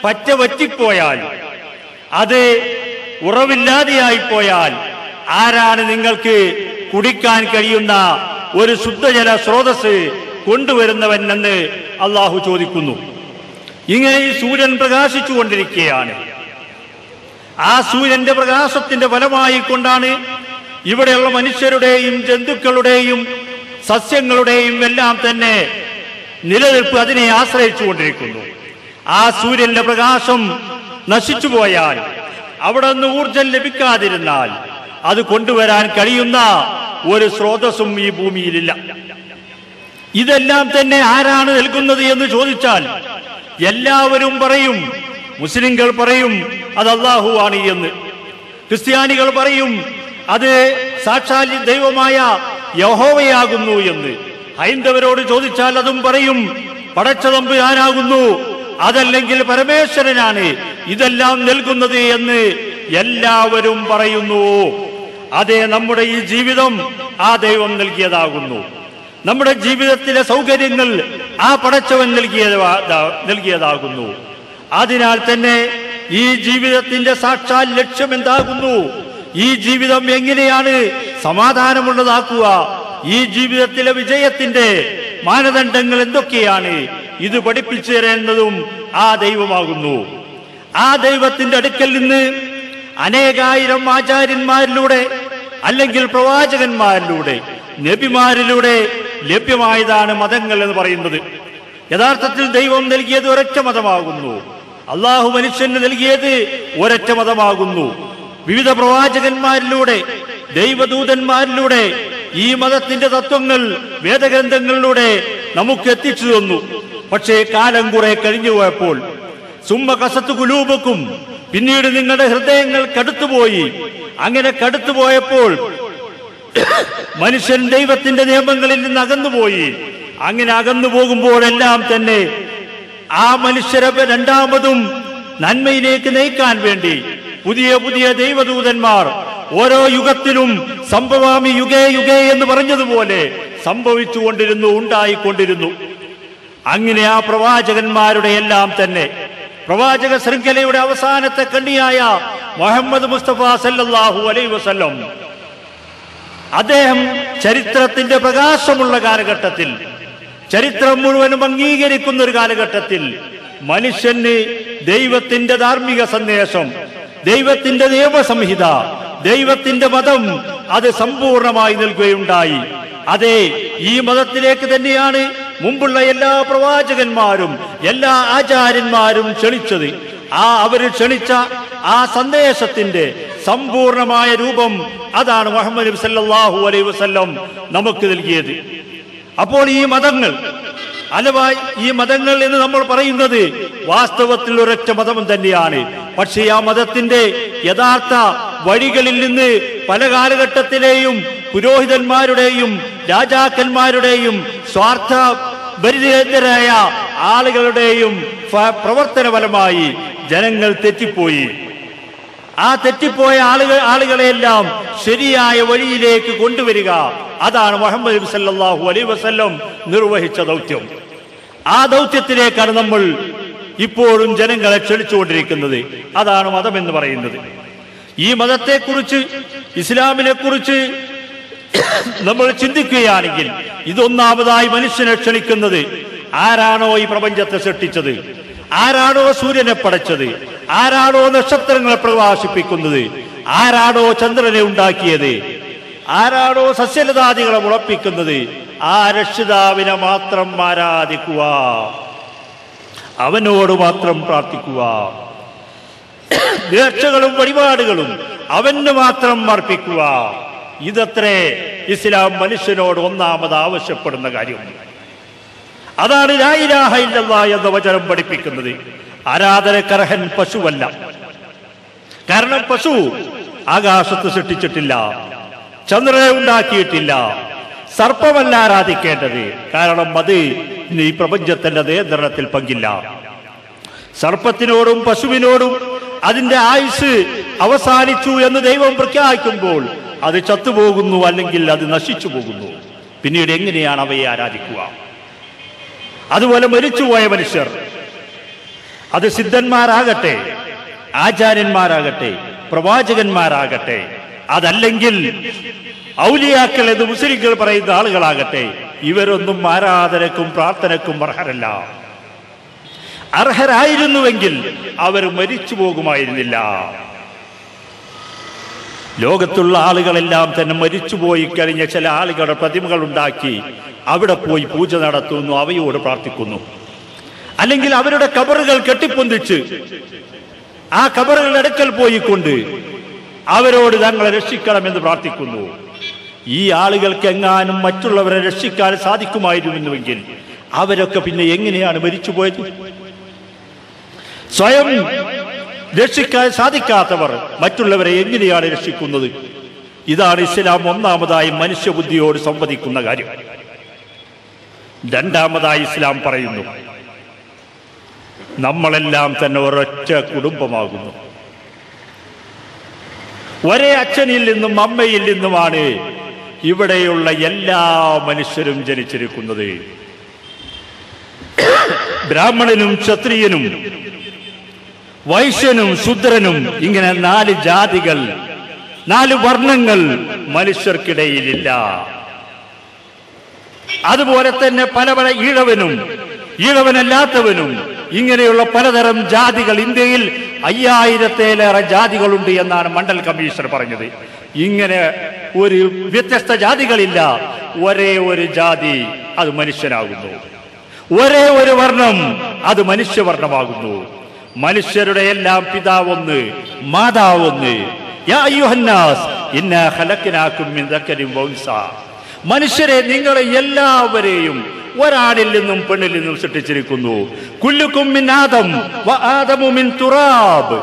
പറ്റ വറ്റിപ്പോയാൽ, അത് ഉറവില്ലാതെയായിപ്പോയാൽ ആരാണ് നിങ്ങൾക്ക് കുടിക്കാൻ കഴിയുന്ന ഒരു ശുദ്ധജല സ്രോതസ് കൊണ്ടുവരുന്നവൻ എന്ന് അല്ലാഹു ചോദിക്കുന്നു. ഇങ്ങനെ ഈ സൂര്യൻ പ്രകാശിച്ചു കൊണ്ടിരിക്കുകയാണ്. ആ സൂര്യന്റെ പ്രകാശത്തിന്റെ ഫലമായി കൊണ്ടാണ് ഇവിടെയുള്ള മനുഷ്യരുടെയും ജന്തുക്കളുടെയും സസ്യങ്ങളുടെയും എല്ലാം തന്നെ നിലനിൽപ്പ് അതിനെ ആശ്രയിച്ചു കൊണ്ടിരിക്കുന്നു. ആ സൂര്യന്റെ പ്രകാശം നശിച്ചു പോയാൽ, അവിടെ നിന്ന് ഊർജം ലഭിക്കാതിരുന്നാൽ, അത് കൊണ്ടുവരാൻ കഴിയുന്ന ഒരു സ്രോതസ്സും ഈ ഭൂമിയിലില്ല. ഇതെല്ലാം തന്നെ ആരാണ് നൽകുന്നത് എന്ന് ചോദിച്ചാൽ എല്ലാവരും പറയും, മുസ്ലിങ്ങൾ പറയും അത് അല്ലാഹുവാണ് എന്ന്, ക്രിസ്ത്യാനികൾ പറയും അത് സാക്ഷാൽ ദൈവമായ യഹോവയാകുന്നു എന്ന്, ഹൈന്ദവരോട് ചോദിച്ചാൽ അതും പറയും പടച്ചതമ്പുരാനാകുന്നു, അതല്ലെങ്കിൽ പരമേശ്വരനാണ് ഇതെല്ലാം നൽകുന്നത് എന്ന് എല്ലാവരും പറയുന്നു. അതെ, നമ്മുടെ ഈ ജീവിതം ആ ദൈവം നൽകിയതാകുന്നു. നമ്മുടെ ജീവിതത്തിലെ സൗകര്യങ്ങൾ ആ പടച്ചവൻ നൽകിയതാകുന്നു. അതിനാൽ തന്നെ ഈ ജീവിതത്തിന്റെ സാക്ഷാൽ ലക്ഷ്യം എന്താകുന്നു? ഈ ജീവിതം എങ്ങനെയാണ് സമാധാനമുള്ളതാക്കുക? ഈ ജീവിതത്തിലെ വിജയത്തിന്റെ മാനദണ്ഡങ്ങൾ എന്തൊക്കെയാണ്? ഇത് പഠിപ്പിച്ചു തരേണ്ടതും ആ ദൈവമാകുന്നു. ആ ദൈവത്തിന്റെ അടുക്കൽ നിന്ന് അനേകായിരം ആചാര്യന്മാരിലൂടെ അല്ലെങ്കിൽ പ്രവാചകന്മാരിലൂടെ നബിമാരിലൂടെ ലഭ്യമായതാണ് മതങ്ങൾ എന്ന് പറയുന്നത്. യഥാർത്ഥത്തിൽ ദൈവം നൽകിയത് ഒരൊറ്റ മതമാകുന്നു. അള്ളാഹു മനുഷ്യന് നൽകിയത് ഒരൊറ്റ മതമാകുന്നു. വിവിധ പ്രവാചകന്മാരിലൂടെ ദൈവദൂതന്മാരിലൂടെ ഈ മതത്തിന്റെ തത്വങ്ങൾ വേദഗ്രന്ഥങ്ങളിലൂടെ നമുക്ക് എത്തിച്ചു തന്നു. പക്ഷേ കാലം കുറെ കഴിഞ്ഞു പോയപ്പോൾ സുമ്മ കസത്തു കുലൂബക്കും, പിന്നീട് നിങ്ങളുടെ ഹൃദയങ്ങൾ കടുത്തുപോയി. അങ്ങനെ കടുത്തുപോയപ്പോൾ മനുഷ്യൻ ദൈവത്തിന്റെ നിയമങ്ങളിൽ നിന്ന് അകന്നുപോയി. അങ്ങനെ അകന്നു പോകുമ്പോഴെല്ലാം തന്നെ ആ മനുഷ്യരെ രണ്ടാമതും നന്മയിലേക്ക് നയിക്കാൻ വേണ്ടി പുതിയ പുതിയ ദൈവദൂതന്മാർ ഓരോ യുഗത്തിലും സംഭവാമി യുഗേ യുഗേ എന്ന് പറഞ്ഞതുപോലെ സംഭവിച്ചുകൊണ്ടിരുന്നു, ഉണ്ടായിക്കൊണ്ടിരുന്നു. അങ്ങനെ ആ പ്രവാചകന്മാരുടെ എല്ലാം തന്നെ പ്രവാചക ശൃംഖലയുടെ അവസാനത്തെ കണ്ണിയായ മുഹമ്മദ് മുസ്തഫ സല്ലല്ലാഹു അലൈഹി വസല്ലം, അദ്ദേഹം ചരിത്രത്തിന്റെ പ്രകാശമുള്ള കാലഘട്ടത്തിൽ, ചരിത്രം മുഴുവനും അംഗീകരിക്കുന്ന ഒരു കാലഘട്ടത്തിൽ മനുഷ്യന് ദൈവത്തിന്റെ ധാർമ്മിക സന്ദേശം, ദൈവത്തിന്റെ നിയമസംഹിത, ദൈവത്തിന്റെ മതം അത് സമ്പൂർണമായി നൽകുകയുണ്ടായി. അതെ, ഈ മതത്തിലേക്ക് തന്നെയാണ് മുമ്പുള്ള എല്ലാ പ്രവാചകന്മാരും എല്ലാ ആചാര്യന്മാരും ക്ഷണിച്ചത്. അവർ ക്ഷണിച്ച ആ സന്ദേശത്തിന്റെ സമ്പൂർണമായ രൂപം അതാണ് മുഹമ്മദ് നബി സല്ലല്ലാഹു അലൈഹി വസല്ലം നമുക്ക് നൽകിയത്. അപ്പോൾ ഈ മതങ്ങൾ അഥവാ ഈ മതങ്ങൾ എന്ന് നമ്മൾ പറയുന്നത് വാസ്തവത്തിൽ ഒരൊറ്റ മതം തന്നെയാണ്. പക്ഷേ ആ മതത്തിന്റെ യഥാർത്ഥ വഴികളിൽ നിന്ന് പല കാലഘട്ടത്തിലെയും പുരോഹിതന്മാരുടെയും രാജാക്കന്മാരുടെയും സ്വാർത്ഥ ഭരിതരായ ആളുകളുടെയും പ്രവർത്തന ഫലമായി ജനങ്ങൾ തെറ്റിപ്പോയി. ആ തെറ്റിപ്പോയ ആളുകളെല്ലാം ശരിയായ വഴിയിലേക്ക് കൊണ്ടുവരിക, അതാണ് മുഹമ്മദ് നബി സല്ലല്ലാഹു അലൈഹി വസല്ലം നിർവഹിച്ച ദൗത്യം. ആ ദൗത്യത്തിലേക്കാണ് നമ്മൾ ഇപ്പോഴും ജനങ്ങളെ ക്ഷണിച്ചുകൊണ്ടിരിക്കുന്നത്. അതാണ് മതം എന്ന് പറയുന്നത്. ഈ മതത്തെക്കുറിച്ച്, ഇസ്ലാമിനെ കുറിച്ച് നമ്മൾ ചിന്തിക്കുകയാണെങ്കിൽ ഇതൊന്നാമതായി മനുഷ്യനെ ക്ഷണിക്കുന്നത് ആരാണോ ഈ പ്രപഞ്ചത്തെ സൃഷ്ടിച്ചത്, ആരാണോ സൂര്യനെ പടച്ചത്, ആരാണോ നക്ഷത്രങ്ങളെ പ്രകാശിപ്പിക്കുന്നത്, ആരാണോ ചന്ദ്രനെ ഉണ്ടാക്കിയത്, ആരാണോ സസ്യലതാദികളെ മുളപ്പിക്കുന്നത്, ആ രക്ഷിതാവിനെ മാത്രം ആരാധിക്കുക, അവനോട് മാത്രം പ്രാർത്ഥിക്കുക, നേർച്ചകളും വഴിപാടുകളും അവന് മാത്രം അർപ്പിക്കുക. ഇതത്രേ ഇസ്ലാം മനുഷ്യനോട് ഒന്നാമത് ആവശ്യപ്പെടുന്ന കാര്യം. അതാണ് ലാ ഇലാഹ ഇല്ലല്ലാഹ് എന്ന വചനം പഠിപ്പിക്കുന്നത്. ആരാധനക്കർഹൻ പശുവല്ല. കാരണം പശു ആകാശത്ത് സൃഷ്ടിച്ചിട്ടില്ല, ചന്ദ്രനെ ഉണ്ടാക്കിയിട്ടില്ല. സർപ്പമല്ല ആരാധിക്കേണ്ടത്, കാരണം അത് ഈ പ്രപഞ്ചത്തിന്റെ നിയന്ത്രണത്തിൽ പങ്കില്ല. സർപ്പത്തിനോടും പശുവിനോടും അതിന്റെ ആയുസ് അവസാനിച്ചു എന്ന് ദൈവം പ്രഖ്യാപിക്കുമ്പോൾ അത് ചത്തുപോകുന്നു, അല്ലെങ്കിൽ അത് നശിച്ചു പോകുന്നു. പിന്നീട് എങ്ങനെയാണ് അവയെ ആരാധിക്കുക? അതുപോലെ മരിച്ചുപോയ മനുഷ്യർ, അത് സിദ്ധന്മാരാകട്ടെ, ആചാര്യന്മാരാകട്ടെ, പ്രവാചകന്മാരാകട്ടെ, അതല്ലെങ്കിൽ ഔലിയാക്കൾ എന്ന് മുസ്ലിങ്ങൾ പറയുന്ന ആളുകളാകട്ടെ, ഇവരൊന്നും ആരാധനക്കും പ്രാർത്ഥനക്കും അർഹരല്ല. അർഹരായിരുന്നുവെങ്കിൽ അവർ മരിച്ചു പോകുമായിരുന്നില്ല. ലോകത്തുള്ള ആളുകളെല്ലാം തന്നെ മരിച്ചുപോയി കഴിഞ്ഞ ചില ആളുകളുടെ പ്രതിമകൾ ഉണ്ടാക്കി അവിടെ പോയി പൂജ നടത്തുന്നു, അവയോട് പ്രാർത്ഥിക്കുന്നു. അല്ലെങ്കിൽ അവരുടെ കബറുകൾ കെട്ടിപ്പൊന്തിച്ച് ആ കബറുകളുടെ അടുക്കൽ പോയിക്കൊണ്ട് അവരോട് തങ്ങളെ രക്ഷിക്കണമെന്ന് പ്രാർത്ഥിക്കുന്നു. ഈ ആളുകൾക്ക് എങ്ങാനും മറ്റുള്ളവരെ രക്ഷിക്കാൻ സാധിക്കുമായിരുന്നുവെങ്കിൽ അവരൊക്കെ പിന്നെ എങ്ങനെയാണ് മരിച്ചുപോയത്? സ്വയം രക്ഷിക്കാൻ സാധിക്കാത്തവർ മറ്റുള്ളവരെ എങ്ങനെയാണ് രക്ഷിക്കുന്നത്? ഇതാണ് ഇസ്ലാം ഒന്നാമതായി മനുഷ്യബുദ്ധിയോട് സംവദിക്കുന്ന കാര്യം. രണ്ടാമതായി ഇസ്ലാം പറയുന്നു, നമ്മളെല്ലാം തന്നെ ഒരൊറ്റ കുടുംബമാകുന്നു. ഒരേ അച്ഛനിൽ നിന്നും അമ്മയിൽ നിന്നുമാണ് ഇവിടെയുള്ള എല്ലാ മനുഷ്യരും ജനിച്ചിരിക്കുന്നത്. ബ്രാഹ്മണനും ക്ഷത്രിയനും വൈശ്യനും ശൂദ്രനും, ഇങ്ങനെ 4 ജാതികൾ, 4 വർണ്ണങ്ങൾ മനുഷ്യർക്കിടയിലില്ല. അതുപോലെ തന്നെ പല പല ഈഴവനും ഈഴവനല്ലാത്തവനും ഇങ്ങനെയുള്ള പലതരം ജാതികൾ ഇന്ത്യയിൽ 5000-ലേറെ ജാതികളുണ്ട് എന്നാണ് മണ്ഡൽ കമ്മീഷണർ പറഞ്ഞത്. ഇങ്ങനെ ഒരു വ്യത്യസ്ത ജാതികളില്ല, ഒരേ ഒരു ജാതി, അത് മനുഷ്യനാകുന്നു. ഒരേ ഒരു വർണ്ണം, അത് മനുഷ്യവർണ്ണമാകുന്നു. മനുഷ്യരുടെ എല്ലാം പിതാവൊന്ന്, മാതാവൊന്ന്. യാ അയ്യുഹന്നാസ് ഇന്നാ ഖലഖനാകും മിൻ ദക്കരിൻ വഉൻസാ. മനുഷ്യരെ, നിങ്ങളെ എല്ലാവരെയും ഒരാണിൽ നിന്നും പെണ്ണിൽ നിന്നും സൃഷ്ടിച്ചിരിക്കുന്നു. കുല്ലുക്കും മിൻ ആദം വ ആദമു മിൻ തുറാബ്.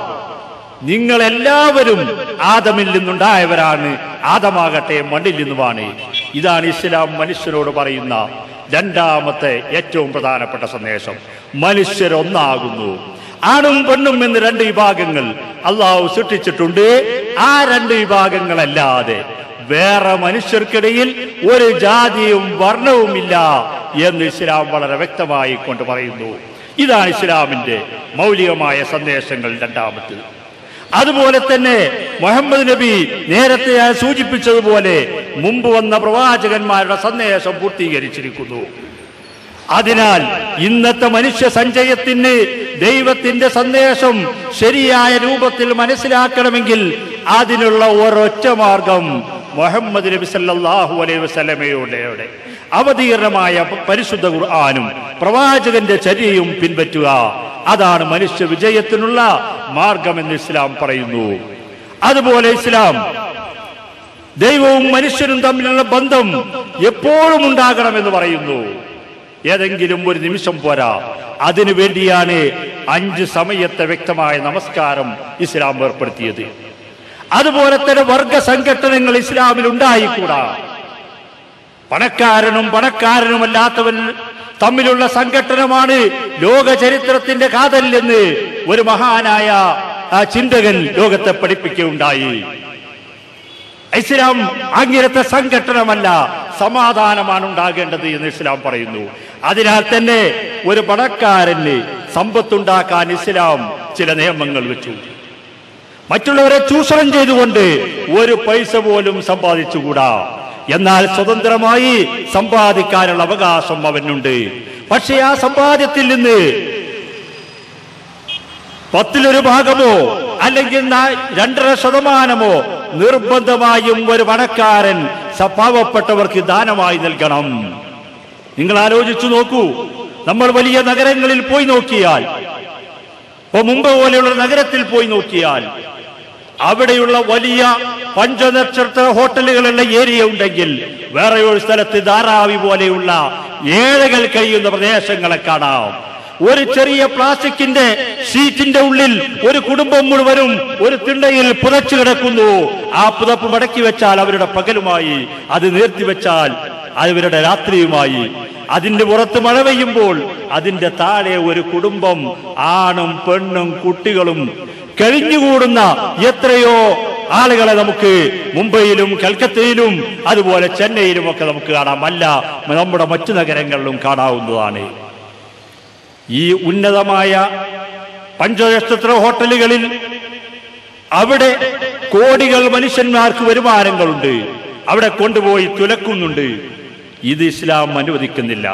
നിങ്ങളെല്ലാവരും ആദമിൽ നിന്നുണ്ടായവരാണ്, ആദമാകട്ടെ മണ്ണിൽ നിന്നുമാണ്. ഇതാണ് ഇസ്ലാം മനുഷ്യരോട് പറയുന്ന രണ്ടാമത്തെ ഏറ്റവും പ്രധാനപ്പെട്ട സന്ദേശം. മനുഷ്യരൊന്നാകുന്നു. ആണും പെണ്ണും എന്ന് 2 വിഭാഗങ്ങൾ അള്ളാഹു സൃഷ്ടിച്ചിട്ടുണ്ട്. ആ 2 വിഭാഗങ്ങളല്ലാതെ വേറെ മനുഷ്യർക്കിടയിൽ ഒരു ജാതിയും വർണ്ണവുമില്ല എന്ന് ഇസ്ലാം വളരെ വ്യക്തമായി കൊണ്ട് പറയുന്നു. ഇതാണ് ഇസ്ലാമിന്റെ മൗലികമായ സന്ദേശങ്ങൾ രണ്ടാമത്. അതുപോലെ തന്നെ മുഹമ്മദ് നബി നേരത്തെ സൂചിപ്പിച്ചതുപോലെ മുമ്പ് വന്ന പ്രവാചകന്മാരുടെ സന്ദേശം പൂർത്തീകരിച്ചിരിക്കുന്നു. അതിനാൽ ഇന്നത്തെ മനുഷ്യ സഞ്ചയത്തിന് ദൈവത്തിന്റെ സന്ദേശം ശരിയായ രൂപത്തിൽ മനസ്സിലാക്കണമെങ്കിൽ അതിനുള്ള ഒരൊറ്റ മാർഗം മുഹമ്മദ് നബി സല്ലല്ലാഹു അലൈഹി വസല്ലമയുടെ അവതീർണമായ പരിശുദ്ധ ഖുർആനും പ്രവാചകന്റെ ചര്യയും പിൻപറ്റുക. അതാണ് മനുഷ്യ വിജയത്തിനുള്ള മാർഗമെന്ന് ഇസ്ലാം പറയുന്നു. അതുപോലെ ഇസ്ലാം ദൈവവും മനുഷ്യനും തമ്മിലുള്ള ബന്ധം എപ്പോഴും ഉണ്ടാകണമെന്ന് പറയുന്നു. ഏതെങ്കിലും ഒരു നിമിഷം പോരാ. അതിനു വേണ്ടിയാണ് 5 സമയത്തെ വ്യക്തമായ നമസ്കാരം ഇസ്ലാം ഏർപ്പെടുത്തിയത്. അതുപോലെ തന്നെ വർഗ സംഘടനകൾ ഇസ്ലാമിൽ ഉണ്ടായിക്കൂടാ. പണക്കാരനും പണക്കാരനുമല്ലാത്തവൻ തമ്മിലുള്ള സംഘട്ടനമാണ് ലോക ചരിത്രത്തിന്റെ കാതൽ എന്ന് ഒരു മഹാനായ ചിന്തകൻ ലോകത്തെ പഠിപ്പിക്കുകയുണ്ടായി. ഇസ്ലാം അങ്ങനത്തെ സംഘട്ടനമല്ല, സമാധാനമാണ് ഉണ്ടാകേണ്ടത് എന്ന് ഇസ്ലാം പറയുന്നു. അതിനാൽ തന്നെ ഒരു പണക്കാരന് സമ്പത്തുണ്ടാക്കാൻ ഇസ്ലാം ചില നിയമങ്ങൾ വെച്ചു. മറ്റുള്ളവരെ ചൂഷണം ചെയ്തുകൊണ്ട് ഒരു പൈസ പോലും സമ്പാദിച്ചുകൂടാ. എന്നാൽ സ്വതന്ത്രമായി സമ്പാദിക്കാനുള്ള അവകാശം അവനുണ്ട്. പക്ഷെ ആ സമ്പാദ്യത്തിൽ നിന്ന് 10-1 ഭാഗമോ അല്ലെങ്കിൽ 2.5% നിർബന്ധമായും ഒരു പണക്കാരൻ പാവപ്പെട്ടവർക്ക് ദാനമായി നൽകണം. നിങ്ങൾ ആലോചിച്ചു നോക്കൂ. നമ്മൾ വലിയ നഗരങ്ങളിൽ പോയി നോക്കിയാൽ, ഇപ്പൊ മുംബൈ പോലെയുള്ള നഗരത്തിൽ പോയി നോക്കിയാൽ, അവിടെയുള്ള വലിയ 5 നക്ഷത്ര ഹോട്ടലുകളുള്ള ഏരിയ ഉണ്ടെങ്കിൽ വേറെ ഒരു സ്ഥലത്ത് ധാരാവി പോലെയുള്ള ഏഴകൾ കഴിയുന്ന പ്രദേശങ്ങളെ കാണാം. ഒരു ചെറിയ പ്ലാസ്റ്റിക്കിന്റെ ഷീറ്റിന്റെ ഉള്ളിൽ ഒരു കുടുംബം മുഴുവനും ഒരു തിണ്ണയിൽ പുതച്ചു കിടക്കുന്നു. ആ പുതപ്പ് മടക്കി വെച്ചാൽ അവരുടെ പകലുമായി, അത് നീർത്തിവെച്ചാൽ അവരുടെ രാത്രിയുമായി. അതിന്റെ പുറത്ത് മഴ പെയ്യുമ്പോൾ അതിന്റെ താഴെ ഒരു കുടുംബം, ആണും പെണ്ണും കുട്ടികളും കഴിഞ്ഞുകൂടുന്ന എത്രയോ ആളുകളെ നമുക്ക് മുംബൈയിലും കൽക്കത്തയിലും അതുപോലെ ചെന്നൈയിലും ഒക്കെ നമുക്ക് കാണാം. അല്ല, നമ്മുടെ മറ്റു നഗരങ്ങളിലും കാണാവുന്നതാണ്. ഈ ഉന്നതമായ 5 നക്ഷത്ര ഹോട്ടലുകളിൽ അവിടെ കോടികൾ മനുഷ്യന്മാർക്ക് വരുമാനങ്ങളുണ്ട്. അവിടെ കൊണ്ടുപോയി തുലക്കുന്നുണ്ട്. ഇത് ഇസ്ലാം അനുവദിക്കുന്നില്ല.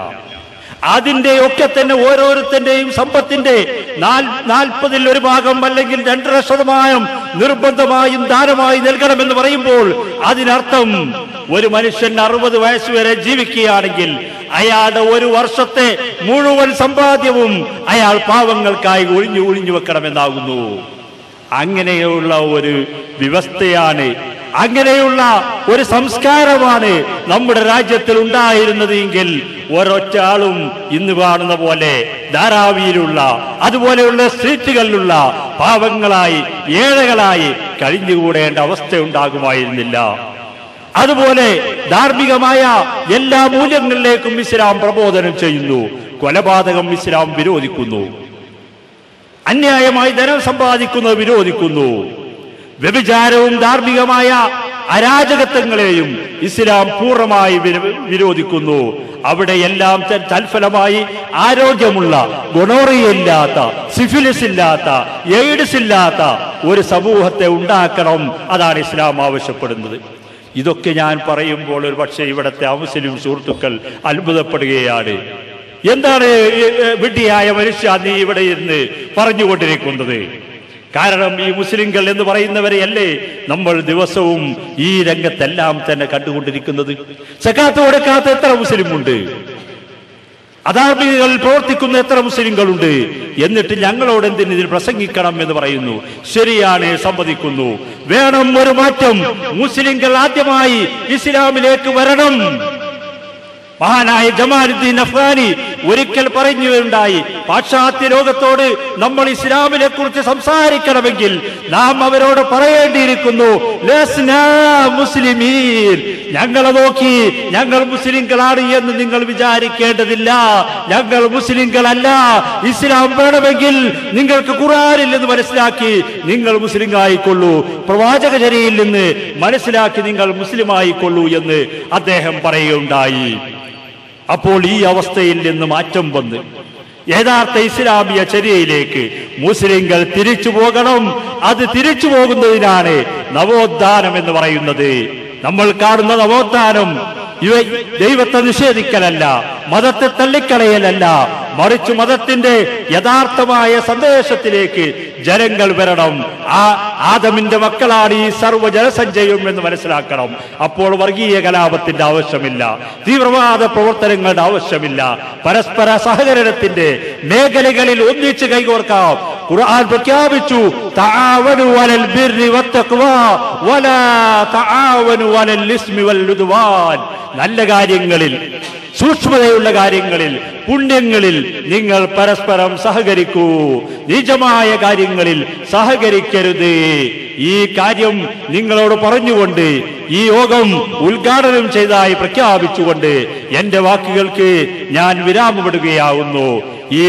അതിന്റെ ഒക്കെ തന്നെ ഓരോരുത്തന്റെയും സമ്പത്തിന്റെ 40-1 ഭാഗം അല്ലെങ്കിൽ 2.5% നിർബന്ധമായും ദാനമായി നൽകണമെന്ന് പറയുമ്പോൾ അതിനർത്ഥം ഒരു മനുഷ്യൻ 60 വയസ്സ് വരെ ജീവിക്കുകയാണെങ്കിൽ അയാളുടെ 1 വർഷത്തെ മുഴുവൻ സമ്പാദ്യവും അയാൾ പാവങ്ങൾക്കായി ഒഴിഞ്ഞു വെക്കണമെന്നാകുന്നു. അങ്ങനെയുള്ള ഒരു വ്യവസ്ഥയാണ്, അങ്ങനെയുള്ള ഒരു സംസ്കാരമാണ് നമ്മുടെ രാജ്യത്തിൽ ഉണ്ടായിരുന്നത് എങ്കിൽ ഒരൊറ്റ ആളും ഇന്ന് കാണുന്ന പോലെ ധാരാവിയിലുള്ള അതുപോലെയുള്ള സ്ട്രീറ്റുകളിലുള്ള പാവങ്ങളായി ഏഴകളായി കഴിഞ്ഞുകൂടേണ്ട അവസ്ഥ ഉണ്ടാകുമായിരുന്നില്ല. അതുപോലെ ധാർമ്മികമായ എല്ലാ മൂല്യങ്ങളിലേക്കും ഇസ്ലാം പ്രബോധനം ചെയ്യുന്നു. കൊലപാതകം ഇസ്ലാം വിരോധിക്കുന്നു. അന്യായമായി ധനം സമ്പാദിക്കുന്നത് വിരോധിക്കുന്നു. വ്യഭിചാരവും ധാർമ്മികമായ അരാജകത്വങ്ങളെയും ഇസ്ലാം പൂർണ്ണമായി വിരോധിക്കുന്നു. അവിടെയെല്ലാം തൽഫലമായി ആരോഗ്യമുള്ള, ഗൊണോറിയയില്ലാത്ത, സിഫിലിസ് ഇല്ലാത്ത, എയ്ഡ്സ് ഇല്ലാത്ത ഒരു സമൂഹത്തെ ഉണ്ടാക്കണം. അതാണ് ഇസ്ലാം ആവശ്യപ്പെടുന്നത്. ഇതൊക്കെ ഞാൻ പറയുമ്പോൾ ഒരു പക്ഷേ ഇവിടുത്തെ മുസ്ലിം സുഹൃത്തുക്കൾ അത്ഭുതപ്പെടുകയാണ്. എന്താണ് വിഡ്ഢിയായ മനുഷ്യ നീ ഇവിടെ ഇരുന്ന് പറഞ്ഞുകൊണ്ടിരിക്കുന്നത്? കാരണം ഈ മുസ്ലിങ്ങൾ എന്ന് പറയുന്നവരെയല്ലേ നമ്മൾ ദിവസവും ഈ രംഗത്തെല്ലാം തന്നെ കണ്ടുകൊണ്ടിരിക്കുന്നത്. സകാത്ത് കൊടുക്കാത്ത എത്ര മുസ്ലിമുണ്ട്? അധാർമികൾ പ്രവർത്തിക്കുന്ന എത്ര മുസ്ലിങ്ങളുണ്ട്? എന്നിട്ട് ഞങ്ങളോട് എന്തിന് ഇതിൽ പ്രസംഗിക്കണം എന്ന് പറയുന്നു. ശരിയാണ്, സമ്മതിക്കുന്നു. വേണം ഒരു മാറ്റം. മുസ്ലിങ്ങൾ ആദ്യമായി ഇസ്ലാമിലേക്ക് വരണം. മഹാനായ ജമാലുദ്ദീൻ അഫ്ഗാനി ഒരിക്കൽ പറയുകയുണ്ടായി, പാശ്ചാത്യ ലോകത്തോട് നമ്മൾ ഇസ്ലാമിനെ കുറിച്ച് സംസാരിക്കണമെങ്കിൽ നാം അവരോട് പറയേണ്ടിയിരിക്കുന്നു, ലസ്നാ മുസ്ലിമീൻ, ഞങ്ങളെ നോക്കി ഞങ്ങൾ മുസ്ലിങ്ങളാണ് എന്ന് നിങ്ങൾ വിചാരിക്കേണ്ടതില്ല. ഞങ്ങൾ മുസ്ലിങ്ങളല്ല. ഇസ്ലാം വേണമെങ്കിൽ നിങ്ങൾക്ക് ഖുർആനിൽ നിന്ന് മനസ്സിലാക്കി നിങ്ങൾ മുസ്ലിം ആയിക്കൊള്ളൂ, പ്രവാചകചര്യയിൽ നിന്ന് മനസ്സിലാക്കി നിങ്ങൾ മുസ്ലിം ആയിക്കൊള്ളൂ എന്ന് അദ്ദേഹം പറയുകയുണ്ടായി. അപ്പോൾ ഈ അവസ്ഥയിൽ നിന്ന് മാറ്റം വന്ന് യഥാർത്ഥ ഇസ്ലാമിയ ചര്യയിലേക്ക് മുസ്ലിങ്ങൾ തിരിച്ചു പോകണം. അത് തിരിച്ചു പോകുന്നതിനാണ് നവോത്ഥാനം എന്ന് പറയുന്നത്. നമ്മൾ കാണുന്ന നവോത്ഥാനം ദൈവത്തെ നിഷേധിക്കലല്ല, മതത്തെ തള്ളിക്കളയലല്ല, മറിച്ച് മതത്തിന്റെ യഥാർത്ഥമായ സന്ദേശത്തിലേക്ക് ജനങ്ങൾ വരണം. ആദമിന്റെ മക്കളാണ് ഈ സർവ്വ ജനസഞ്ചയം എന്ന് മനസ്സിലാക്കണം. അപ്പോൾ വർഗീയ കലാപത്തിന്റെ ആവശ്യമില്ല, തീവ്രവാദ പ്രവർത്തനങ്ങളുടെ ആവശ്യമില്ല. പരസ്പര സഹകരണത്തിന്റെ മേഖലകളിൽ ഒന്നിച്ച് കൈകോർക്കാം. ഖുർആൻ പ്രഖ്യാപിച്ചു, തആവനു അലൽ ബിർരി വത്തഖ്വാ വലാ തആവനു അലൽ ഇസ്മി വൽ ഉദ്വാൻ. നല്ല കാര്യങ്ങളിൽ, സൂക്ഷ്മതയുള്ള കാര്യങ്ങളിൽ, പുണ്യങ്ങളിൽ നിങ്ങൾ പരസ്പരം സഹകരിക്കൂ. നിജമായ കാര്യങ്ങളിൽ സഹകരിക്കരുത്. ഈ കാര്യം നിങ്ങളോട് പറഞ്ഞുകൊണ്ട് ഈ യോഗം ഉദ്ഘാടനം ചെയ്തതായി പ്രഖ്യാപിച്ചുകൊണ്ട് എന്റെ വാക്കുകൾക്ക് ഞാൻ വിരാമമിടുകയാവുന്നു. ഈ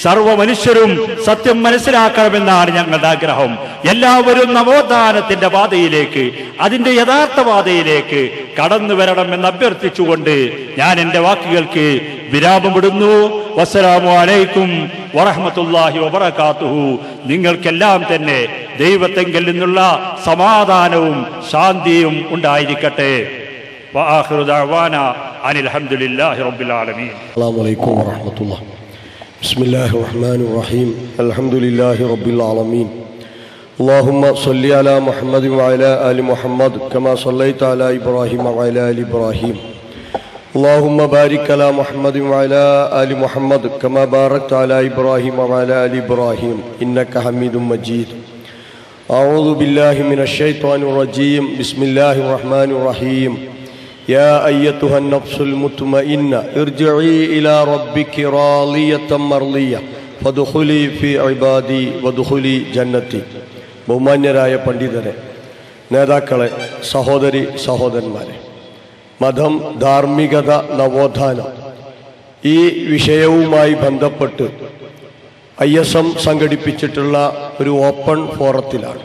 സർവ മനുഷ്യരും സത്യം മനസ്സിലാക്കണമെന്നാണ് ഞങ്ങളുടെ ആഗ്രഹം. എല്ലാവരും നവോത്ഥാനത്തിന്റെ പാതയിലേക്ക്, അതിന്റെ യഥാർത്ഥ പാതയിലേക്ക് കടന്നു വരണമെന്ന് അഭ്യർത്ഥിച്ചുകൊണ്ട് ഞാൻ എന്റെ വാക്കുകൾക്ക് വിരാമമിടുന്നു. വസ്സലാമു അലൈക്കും വറഹ്മത്തുള്ളാഹി വബറകാതുഹു. നിങ്ങൾക്കെല്ലാം തന്നെ ദൈവത്തെങ്കിൽ നിന്നുള്ള സമാധാനവും ശാന്തിയും ഉണ്ടായിരിക്കട്ടെ. വആഖിറു ദഅവാന അനിൽ ഹംദുലില്ലാഹി റബ്ബിൽ ആലമീൻ. അസ്സലാമു അലൈക്കും വറഹ്മത്തുള്ളാഹി. ബിസ്മില്ലാഹിർ റഹ്മാനിർ റഹീം. അൽഹംദുലില്ലാഹി റബ്ബിൽ ആലമീൻ. اللهم صل على محمد وعلى آل محمد كما صليت على إبراهيم وعلى آل إبراهيم. اللهم بارك على محمد وعلى آل محمد كما باركت على إبراهيم وعلى آل إبراهيم إنك حميد مجيد. أعوذ بالله من الشيطان الرجيم. بسم الله الرحمن الرحيم. يا أيتها النفس المطمئنة ارجعي إلى ربك راضية مرضية فادخلي في عبادي وادخلي جنتي. ബഹുമാന്യരായ പണ്ഡിതരെ, നേതാക്കളെ, സഹോദരി സഹോദരന്മാരെ, മതം, ധാർമ്മികത, നവോത്ഥാനം, ഈ വിഷയവുമായി ബന്ധപ്പെട്ട് ISM സംഘടിപ്പിച്ചിട്ടുള്ള ഒരു ഓപ്പൺ ഫോറത്തിലാണ്.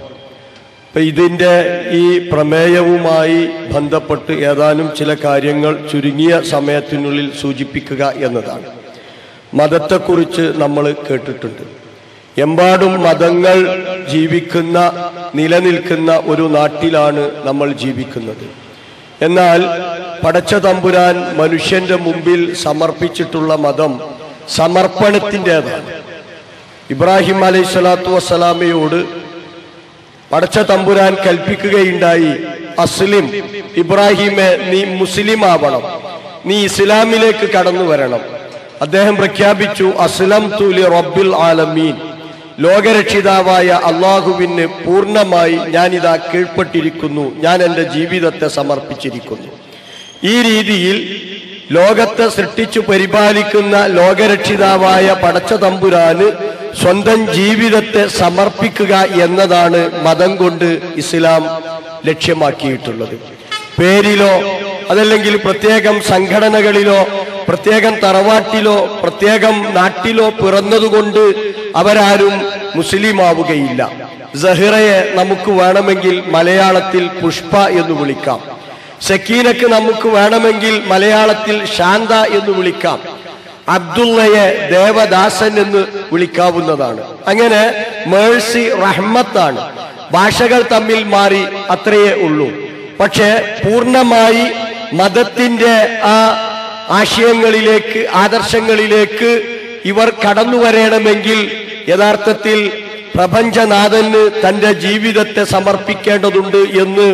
അപ്പം ഇതിൻ്റെ ഈ പ്രമേയവുമായി ബന്ധപ്പെട്ട് ഏതാനും ചില കാര്യങ്ങൾ ചുരുങ്ങിയ സമയത്തിനുള്ളിൽ സൂചിപ്പിക്കുക എന്നതാണ്. മതത്തെക്കുറിച്ച് നമ്മൾ കേട്ടിട്ടുണ്ട്. എമ്പാടും മതങ്ങൾ ജീവിക്കുന്ന, നിലനിൽക്കുന്ന ഒരു നാട്ടിലാണ് നമ്മൾ ജീവിക്കുന്നത്. എന്നാൽ പടച്ച തമ്പുരാൻ മനുഷ്യന്റെ മുമ്പിൽ സമർപ്പിച്ചിട്ടുള്ള മതം സമർപ്പണത്തിൻ്റെതാണ്. ഇബ്രാഹിം അലൈഹിസ്സലാത്തു വസ്സലാമയോട് പടച്ച തമ്പുരാൻ കൽപ്പിക്കുകയുണ്ടായി, അസ്ലിം ഇബ്രാഹിമെ, നീ മുസ്ലിം ആവണം, നീ ഇസ്ലാമിലേക്ക് കടന്നു വരണം. അദ്ദേഹം പ്രഖ്യാപിച്ചു, അസ്ലംതു ലി റബ്ബിൽ ആലമീൻ, ലോകരക്ഷിതാവായ അള്ളാഹുവിന് പൂർണ്ണമായി ഞാനിതാ കീഴ്പ്പെട്ടിരിക്കുന്നു, ഞാൻ എൻ്റെ ജീവിതത്തെ സമർപ്പിച്ചിരിക്കുന്നു. ഈ രീതിയിൽ ലോകത്തെ സൃഷ്ടിച്ചു പരിപാലിക്കുന്ന ലോകരക്ഷിതാവായ പടച്ച തമ്പുരാന് സ്വന്തം ജീവിതത്തെ സമർപ്പിക്കുക എന്നതാണ് മതം കൊണ്ട് ഇസ്ലാം ലക്ഷ്യമാക്കിയിട്ടുള്ളത്. പേരിലോ അതല്ലെങ്കിൽ പ്രത്യേകം സംഘടനകളിലോ പ്രത്യേകം തറവാട്ടിലോ പ്രത്യേകം നാട്ടിലോ പിറന്നതുകൊണ്ട് അവരാരും മുസ്ലിമാവുകയില്ല. സഹിറയെ നമുക്ക് വേണമെങ്കിൽ മലയാളത്തിൽ പുഷ്പ എന്ന് വിളിക്കാം. സക്കീനക്ക് നമുക്ക് വേണമെങ്കിൽ മലയാളത്തിൽ ശാന്ത എന്ന് വിളിക്കാം. അബ്ദുള്ളയെ ദേവദാസൻ എന്ന് വിളിക്കാവുന്നതാണ്. അങ്ങനെ മേഴ്സി റഹ്മത്താണ്. ഭാഷകൾ തമ്മിൽ മാറി, അത്രയേ ഉള്ളൂ. പക്ഷേ പൂർണ്ണമായി മതത്തിന്റെ ആ ആശയങ്ങളിലേക്ക്, ആദർശങ്ങളിലേക്ക് ഇവർ കടന്നു വരണമെങ്കിൽ യഥാർത്ഥത്തിൽ പ്രപഞ്ചനാഥന് തന്റെ ജീവിതത്തെ സമർപ്പിക്കേണ്ടതുണ്ട് എന്ന്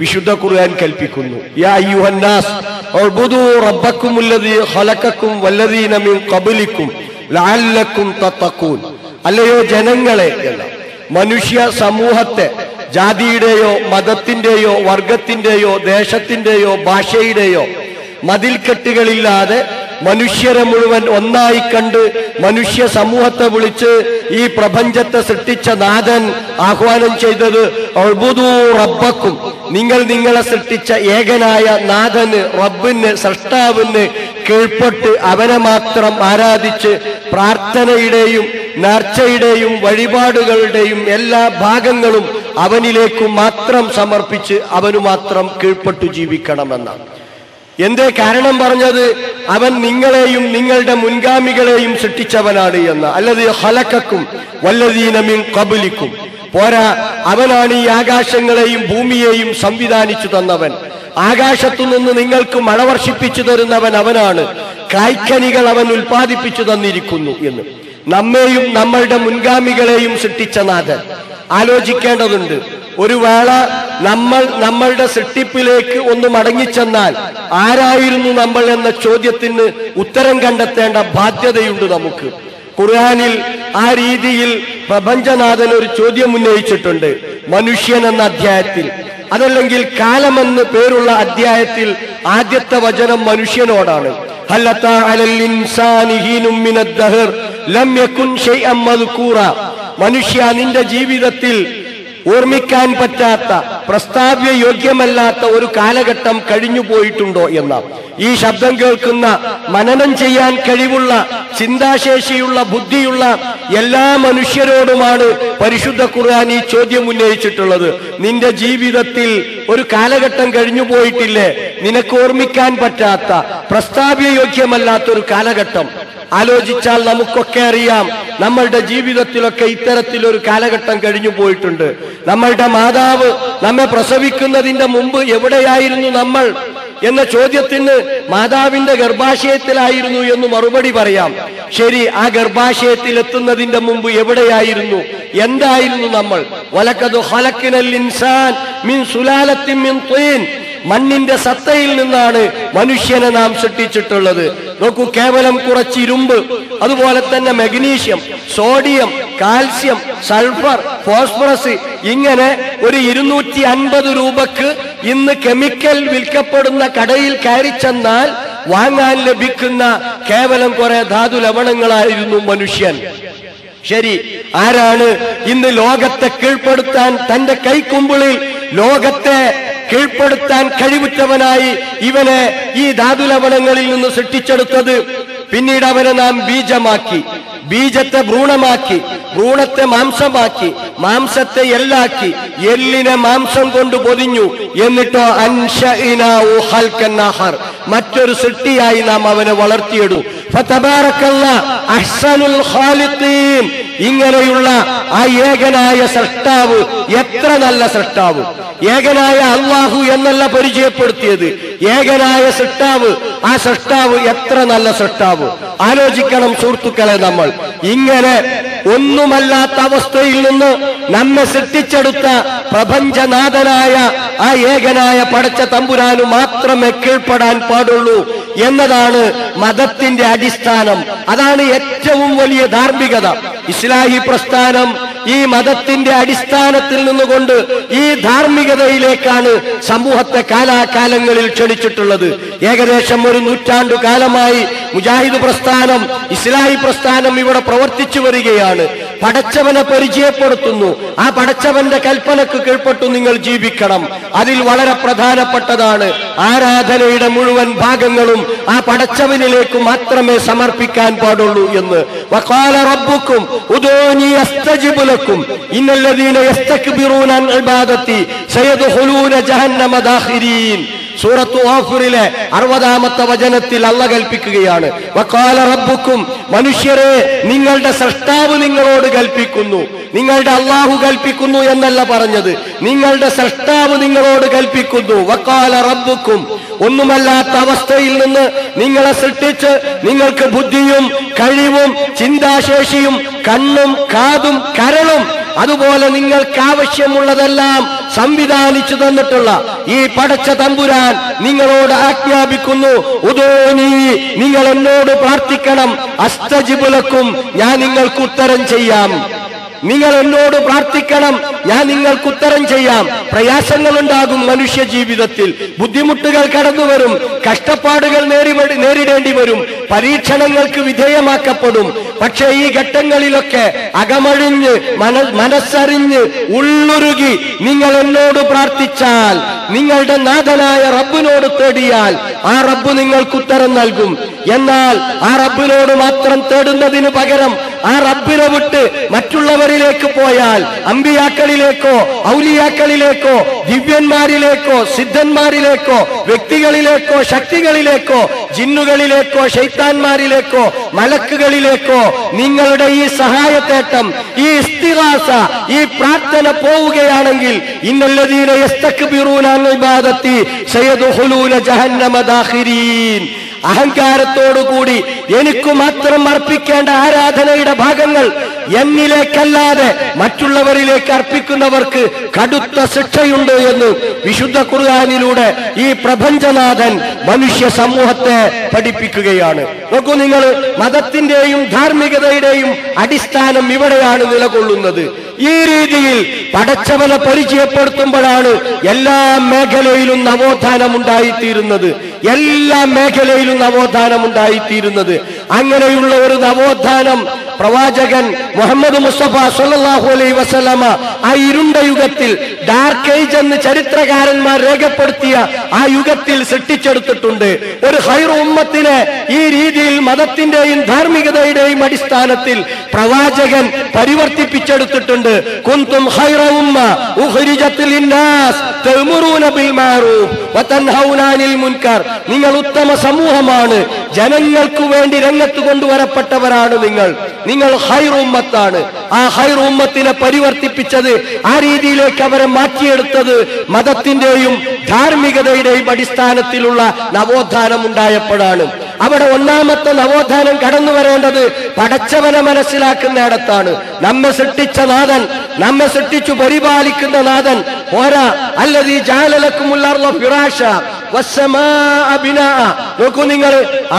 വിശുദ്ധ ഖുർആൻ കൽപ്പിക്കുന്നു. യാ അയ്യുഹന്നാസ് ഉഅ്ബുദൂ റബ്ബക്കുമുല്ലദീ ഖലഖക്കും വല്ലദീന മിൻ ഖബ്ലിക്കും ലഅല്ലക്കും തത്തഖൂൻ. അല്ലയോ ജനങ്ങളെ എന്ന മനുഷ്യ സമൂഹത്തെ ജാതിയുടെയോ മതത്തിന്റെയോ വർഗത്തിന്റെയോ ദേശത്തിന്റെയോ ഭാഷയുടെയോ മതിൽക്കെട്ടുകളില്ലാതെ മനുഷ്യരെ മുഴുവൻ ഒന്നായി കണ്ട് മനുഷ്യ സമൂഹത്തെ വിളിച്ച് ഈ പ്രപഞ്ചത്തെ സൃഷ്ടിച്ച നാഥൻ ആഹ്വാനം ചെയ്തത് ഉഅ്ബുദൂ റബ്ബക്കും, നിങ്ങൾ നിങ്ങളെ സൃഷ്ടിച്ച ഏകനായ നാഥന്, റബ്ബിന്, സൃഷ്ടാവിന് കീഴ്പ്പെട്ട് അവനെ മാത്രം ആരാധിച്ച് പ്രാർത്ഥനയുടെയും നേർച്ചയുടെയും വഴിപാടുകളുടെയും എല്ലാ ഭാഗങ്ങളും അവനിലേക്ക് മാത്രം സമർപ്പിച്ച് അവന് മാത്രം കീഴ്പ്പെട്ടു ജീവിക്കണമെന്നാണ്. എന്തേ കാരണം പറഞ്ഞത്? അവൻ നിങ്ങളെയും നിങ്ങളുടെ മുൻഗാമികളെയും സൃഷ്ടിച്ചവനാണ് എന്ന്. അല്ലദീ ഖലഖക്കും വല്ലദീന മിൻ ഖബ്ലിക്കും. പോരാ, അവനാണ് ഈ ആകാശങ്ങളെയും ഭൂമിയെയും സംവിധാനിച്ചു തന്നവൻ. ആകാശത്തു നിന്ന് നിങ്ങൾക്ക് മഴ വർഷിപ്പിച്ചു തരുന്നവൻ അവനാണ്. കായ്ക്കനികൾ അവൻ ഉൽപ്പാദിപ്പിച്ചു തന്നിരിക്കുന്നു എന്ന്. നമ്മെയും നമ്മളുടെ മുൻഗാമികളെയും സൃഷ്ടിച്ച നാഥൻ. ആലോചിക്കേണ്ടതുണ്ട്. ഒരു വേള നമ്മളുടെ സൃഷ്ടിപ്പിലേക്ക് ഒന്ന് മടങ്ങിച്ചെന്നാൽ ആരായിരുന്നു നമ്മൾ എന്ന ചോദ്യത്തിന് ഉത്തരം കണ്ടെത്തേണ്ട ബാധ്യതയുണ്ട് നമുക്ക്. ഖുർആനിൽ ആ രീതിയിൽ പ്രപഞ്ചനാഥൻ ഒരു ചോദ്യം ഉന്നയിച്ചിട്ടുണ്ട്. മനുഷ്യൻ എന്ന അധ്യായത്തിൽ, അതല്ലെങ്കിൽ കാലമെന്ന് പേരുള്ള അധ്യായത്തിൽ ആദ്യത്തെ വചനം മനുഷ്യനോടാണ്. ഹൽ അതാ അലൽ ഇൻസാനി ഹീനും മിനദ് ദഹർ ലം യകുൻ ശൈഅൻ മദ്കൂറ. മനുഷ്യ, നിന്റെ ജീവിതത്തിൽ ഓർമ്മിക്കാൻ പറ്റാത്ത, പ്രസ്താവ്യ യോഗ്യമല്ലാത്ത ഒരു കാലഘട്ടം കഴിഞ്ഞു പോയിട്ടുണ്ടോ എന്ന ഈ ശബ്ദം കേൾക്കുന്ന, മനനം ചെയ്യാൻ കഴിവുള്ള, ചിന്താശേഷിയുള്ള, ബുദ്ധിയുള്ള എല്ലാ മനുഷ്യരോടുമാണ് പരിശുദ്ധ ഖുർആൻ ഈ ചോദ്യം ഉന്നയിച്ചിട്ടുള്ളത്. നിന്റെ ജീവിതത്തിൽ ഒരു കാലഘട്ടം കഴിഞ്ഞു പോയിട്ടില്ലേ? നിനക്ക് ഓർമ്മിക്കാൻ പറ്റാത്ത, പ്രസ്താവ്യ യോഗ്യമല്ലാത്ത ഒരു കാലഘട്ടം. ആലോചിച്ചാൽ നമുക്കൊക്കെ അറിയാം, നമ്മളുടെ ജീവിതത്തിലൊക്കെ ഇത്തരത്തിലൊരു കാലഘട്ടം കഴിഞ്ഞു പോയിട്ടുണ്ട്. നമ്മളുടെ മാതാവ് നമ്മെ പ്രസവിക്കുന്നതിന്റെ മുമ്പ് എവിടെയായിരുന്നു നമ്മൾ എന്ന ചോദ്യത്തിന് മാതാവിന്റെ ഗർഭാശയത്തിലായിരുന്നു എന്ന് മറുപടി പറയാം. ശരി, ആ ഗർഭാശയത്തിൽ എത്തുന്നതിന്റെ മുമ്പ് എവിടെയായിരുന്നു? എന്തായിരുന്നു നമ്മൾ? വലഖദ് ഖലഖ്നൽ ഇൻസാൻ മിൻ സുലാലത്തിൻ മിൻ തീൻ. മണ്ണിന്റെ സത്തയിൽ നിന്നാണ് മനുഷ്യനെ നാം സൃഷ്ടിച്ചിട്ടുള്ളത്. നോക്കൂ, കേവലം കുറച്ച് ഇരുമ്പ്, അതുപോലെ തന്നെ magnesium, sodium, calcium, sulphur, phosphorus, ഇങ്ങനെ ഒരു 250 രൂപക്ക് ഇന്ന് കെമിക്കൽ വിൽക്കപ്പെടുന്ന കടയിൽ കയറി ചെന്നാൽ വാങ്ങാൻ ലഭിക്കുന്ന കേവലം കുറെ ധാതു ലവണങ്ങളായിരുന്നു മനുഷ്യൻ. ശരി, ആരാണ് ഇന്ന് ലോകത്തെ കീഴ്പ്പെടുത്താൻ, തന്റെ കൈക്കുമ്പിളിൽ ലോകത്തെ കീഴ്പ്പെടുത്താൻ കഴിവുറ്റവനായി ഇവനെ ഈ ധാതുലവണങ്ങളിൽ നിന്ന് സൃഷ്ടിച്ചെടുത്തത്? പിന്നീട് അവനെ നാം ബീജമാക്കി, ബീജത്തെ ഭ്രൂണമാക്കി, ഭ്രൂണത്തെ മാംസമാക്കി, മാംസത്തെ എല്ലാക്കി, എല്ലിനെ മാംസം കൊണ്ട് പൊതിഞ്ഞു. എന്നിട്ടോ അൻശഇനാഹു ഖൽഖൻ ആഖർ, മറ്റൊരു സൃഷ്ടിയായി നാം അവനെ വളർത്തിയെടുത്തു. ഫതബാറക്കല്ലാഹ് അഹ്സനുൽ ഖാലിഖീൻ. ഇങ്ങനെയുള്ള ആ ഏകനായ സൃഷ്ടാവ് എത്ര നല്ല സൃഷ്ടാവ്! ഏകനായ അല്ലാഹു എന്നല്ല പരിചയപ്പെടുത്തിയത്, ഏകനായ സൃഷ്ടാവ്. ആ സൃഷ്ടാവ് എത്ര നല്ല സൃഷ്ടാവ്! ആലോചിക്കണം സുഹൃത്തുക്കളെ, നമ്മൾ ഇങ്ങനെ ഒന്നുമല്ലാത്ത അവസ്ഥയിൽ നിന്ന് നമ്മെ സൃഷ്ടിച്ചെടുത്ത പ്രപഞ്ചനാഥനായ ആ ഏകനായ പടച്ച തമ്പുരാന് മാത്രമേ കീഴ്പ്പെടാൻ പാടുള്ളൂ എന്നതാണ് മതത്തിന്റെ അടിസ്ഥാനം. അതാണ് ഏറ്റവും വലിയ ധാർമ്മികത. ഇസ്ലാഹി പ്രസ്ഥാനം ഈ മതത്തിന്റെ അടിസ്ഥാനത്തിൽ നിന്നുകൊണ്ട് ഈ ധാർമ്മികതയിലേക്കാണ് സമൂഹത്തെ കാലാകാലങ്ങളിൽ ക്ഷണിച്ചിട്ടുള്ളത്. ഏകദേശം 1 നൂറ്റാണ്ടു കാലമായി മുജാഹിദ് പ്രസ്ഥാനം, ഇസ്ലാഹി പ്രസ്ഥാനം ഇവിടെ പ്രവർത്തിച്ചു വരികയാണ്. പടച്ചവനെ പരിചയപ്പെടുത്തുന്നു. ആ പടച്ചവന്റെ കൽപ്പനക്ക് കീഴ്പ്പെട്ടു നിങ്ങൾ ജീവിക്കണം. അതിൽ വളരെ പ്രധാനപ്പെട്ടതാണ് ആരാധനയുടെ മുഴുവൻ ഭാഗങ്ങളും ആ പടച്ചവനിലേക്ക് മാത്രമേ സമർപ്പിക്കാൻ പാടുള്ളൂ എന്ന്. വഖാല റബ്ബുക്കും ഉദൂനി അസ്തജിബ് ലക്കും ഇന്നല്ലദീന യസ്തക്ബിറൂന അൻ ഇബാദതി സയദ്ഖുലൂന ജഹന്നമ ദാഖിരീൻ. സൂറത്തു ഗാഫിറിലെ 60-ാമത്തെ വചനത്തിൽ അല്ലാഹു കൽപ്പിക്കുകയാണ്, വഖാല റബ്ബുക്കും, മനുഷ്യരെ നിങ്ങളുടെ സൃഷ്ടാവ് നിങ്ങളോട് കൽപ്പിക്കുന്നു. നിങ്ങളുടെ അല്ലാഹു കൽപ്പിക്കുന്നു എന്നല്ല പറഞ്ഞത്, നിങ്ങളുടെ സൃഷ്ടാവ് നിങ്ങളോട് കൽപ്പിക്കുന്നു. വഖാല റബ്ബുക്കും, ഒന്നുമല്ലാത്ത അവസ്ഥയിൽ നിന്ന് നിങ്ങളെ സൃഷ്ടിച്ച് നിങ്ങൾക്ക് ബുദ്ധിയും കഴിവും ചിന്താശേഷിയും കണ്ണും കാതും കരളും അതുപോലെ നിങ്ങൾക്ക് ആവശ്യമുള്ളതെല്ലാം സംവിധാനിച്ചു തന്നിട്ടുള്ള ഈ പടച്ച തമ്പുരാൻ നിങ്ങളോട് ആജ്ഞാപിക്കുന്നു, ഉദൂനി, നിങ്ങൾ എന്നോട് പ്രാർത്ഥിക്കണം, അസ്തജിബ് ലക്കും, ഞാൻ നിങ്ങൾക്ക് ഉത്തരം ചെയ്യാം. നിങ്ങൾ എന്നോട് പ്രാർത്ഥിക്കണം, ഞാൻ നിങ്ങൾക്ക് ഉത്തരം ചെയ്യാം. പ്രയാസങ്ങൾ ഉണ്ടാകും മനുഷ്യ ജീവിതത്തിൽ, ബുദ്ധിമുട്ടുകൾ കടന്നു വരും, കഷ്ടപ്പാടുകൾ നേരിടേണ്ടി വരും, പരീക്ഷണങ്ങൾക്ക് വിധേയമാക്കപ്പെടും. പക്ഷേ ഈ ഘട്ടങ്ങളിലൊക്കെ അകമഴിഞ്ഞ് മനസ്സറിഞ്ഞ് ഉള്ളുരുകി നിങ്ങൾ എന്നോട് പ്രാർത്ഥിച്ചാൽ, നിങ്ങളുടെ നാഥനായ റബ്ബിനോട് തേടിയാൽ ആ റബ്ബ് നിങ്ങൾക്ക് ഉത്തരം നൽകും. എന്നാൽ ആ റബ്ബിനോട് മാത്രം തേടുന്നതിന് പകരം ആ റബ്ബിനെ വിട്ട് മറ്റുള്ളവരിലേക്ക് പോയാൽ, അമ്പിയാക്കളിലേക്കോ ഔലിയാക്കളിലേക്കോ ദിവ്യന്മാരിലേക്കോ സിദ്ധന്മാരിലേക്കോ വ്യക്തികളിലേക്കോ ശക്തികളിലേക്കോ ജിന്നുകളിലേക്കോ ശൈത്താന്മാരിലേക്കോ മലക്കുകളിലേക്കോ നിങ്ങളുടെ ഈ സഹായത്തേട്ടം, ഈ ഇസ്തിഗാസ, ഈ പ്രാർത്ഥന പോവുകയാണെങ്കിൽ, ഇന്നല്ലദീന യസ്തക്ബിറൂന അൻ ഇബാദത്തി സയദ്ഖുലൂന ജഹന്നമ ദാഖിരീൻ, അഹങ്കാരത്തോടുകൂടി എനിക്ക് മാത്രം അർപ്പിക്കേണ്ട ആരാധനയുടെ ഭാഗങ്ങൾ എന്നിലേക്കല്ലാതെ മറ്റുള്ളവരിലേക്ക് അർപ്പിക്കുന്നവർക്ക് കടുത്ത ശിക്ഷയുണ്ട് എന്ന് വിശുദ്ധ ഖുർആനിലൂടെ ഈ പ്രപഞ്ചനാഥൻ മനുഷ്യ സമൂഹത്തെ പഠിപ്പിക്കുകയാണ്. നോക്കൂ നിങ്ങൾ, മതത്തിന്റെയും ധാർമ്മികതയുടെയും അടിസ്ഥാനം ഇവിടെയാണ് നിലകൊള്ളുന്നത്. ഈ രീതിയിൽ പടച്ചവനെ പരിചയപ്പെടുത്തുമ്പോഴാണ് എല്ലാ മേഖലയിലും നവോത്ഥാനം ഉണ്ടായിത്തീരുന്നത്. എല്ലാ മേഖലയിലും നവോത്ഥാനം ഉണ്ടായിത്തീരുന്നത്. അങ്ങനെയുള്ള ഒരു നവോത്ഥാനം പ്രവാചകൻ മുഹമ്മദ് മുസ്തഫ സല്ലല്ലാഹു അലൈഹി വസല്ലമ ആ ഇരുണ്ട യുഗത്തിൽ, ഡാർക്ക് ഏജ് എന്ന് ചരിത്രകാരന്മാർ രേഖപ്പെടുത്തിയ ആ യുഗത്തിൽ സൃഷ്ടിച്ചെടുത്തിട്ടുണ്ട്. ഒരു ഖൈർ ഉമ്മത്തിനെ ഈ രീതിയിൽ മതത്തിന്റെയും ധാർമ്മികതയുടെയും അടിസ്ഥാനത്തിൽ പ്രവാചകൻ പരിവർത്തിപ്പിച്ചെടുത്തിട്ടുണ്ട്. കുന്തും ഖൈറ ഉമ്മ ഉഖ്രിജത് ലിന്നാസ് തഅ്മുറൂന ബിൽ മഅറൂഫ് വതൻഹൗന അനിൽ മുൻകർ, നിങ്ങൾ ഉത്തമ സമൂഹമാണ്, ജനങ്ങൾക്ക് വേണ്ടി രംഗത്ത് കൊണ്ടുവരപ്പെട്ടവരാണ് നിങ്ങൾ ഖൈർ ഉമ്മത്താണ്. ആ ഖൈർ ഉമ്മത്തിനെ പരിവർത്തിപ്പിച്ചത്, ആ രീതിയിലേക്ക് അവരെ മാറ്റിയെടുത്തത് മതത്തിന്റെയും ധാർമ്മികതയുടെയും അടിസ്ഥാനത്തിലുള്ള നവോത്ഥാനം ഉണ്ടായപ്പോഴാണ്. അവിടെ ഒന്നാമത്തെ നവോത്ഥാനം കടന്നു വരേണ്ടത് പടച്ചവനെ മനസ്സിലാക്കുന്നിടത്താണ്. നമ്മെ സൃഷ്ടിച്ച നാഥൻ, നമ്മെ സൃഷ്ടിച്ചു പരിപാലിക്കുന്ന നാഥൻ പോരാ. അല്ലദീ ജഅല ലക്കുമുൽ അർള ഫിറാശ വസ്സമാഅ ബിനാഅ, നോക്കൂ നിങ്ങൾ,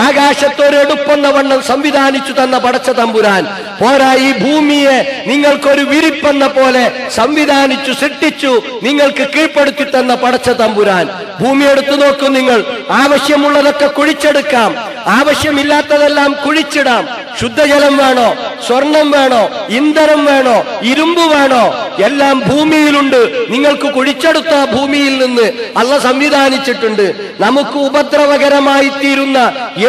ആകാശത്തൊരെടുപ്പെന്ന വണ്ണം സംവിധാനിച്ചു തന്ന പടച്ച തമ്പുരാൻ പോരാ, ഈ ഭൂമിയെ നിങ്ങൾക്കൊരു വിരിപ്പെന്ന പോലെ സംവിധാനിച്ചു സൃഷ്ടിച്ചു നിങ്ങൾക്ക് കീഴ്പ്പെടുത്തി തന്ന പടച്ച തമ്പുരാൻ. ഭൂമി എടുത്തു നോക്കൂ നിങ്ങൾ, ആവശ്യമുള്ളതൊക്കെ കുഴിച്ചെടുക്കാം, ആവശ്യമില്ലാത്തതെല്ലാം കുഴിച്ചിടാം. ശുദ്ധജലം വേണോ, സ്വർണം വേണോ, ഇന്ധനം വേണോ, ഇരുമ്പ് വേണോ, എല്ലാം ഭൂമിയിലുണ്ട്. നിങ്ങൾക്ക് കുഴിച്ചെടുത്ത ഭൂമിയിൽ നിന്ന് അല്ലാഹു സംവിധാനിച്ചിട്ടുണ്ട്. നമുക്ക് ഉപദ്രവകരമായി തീരുന്ന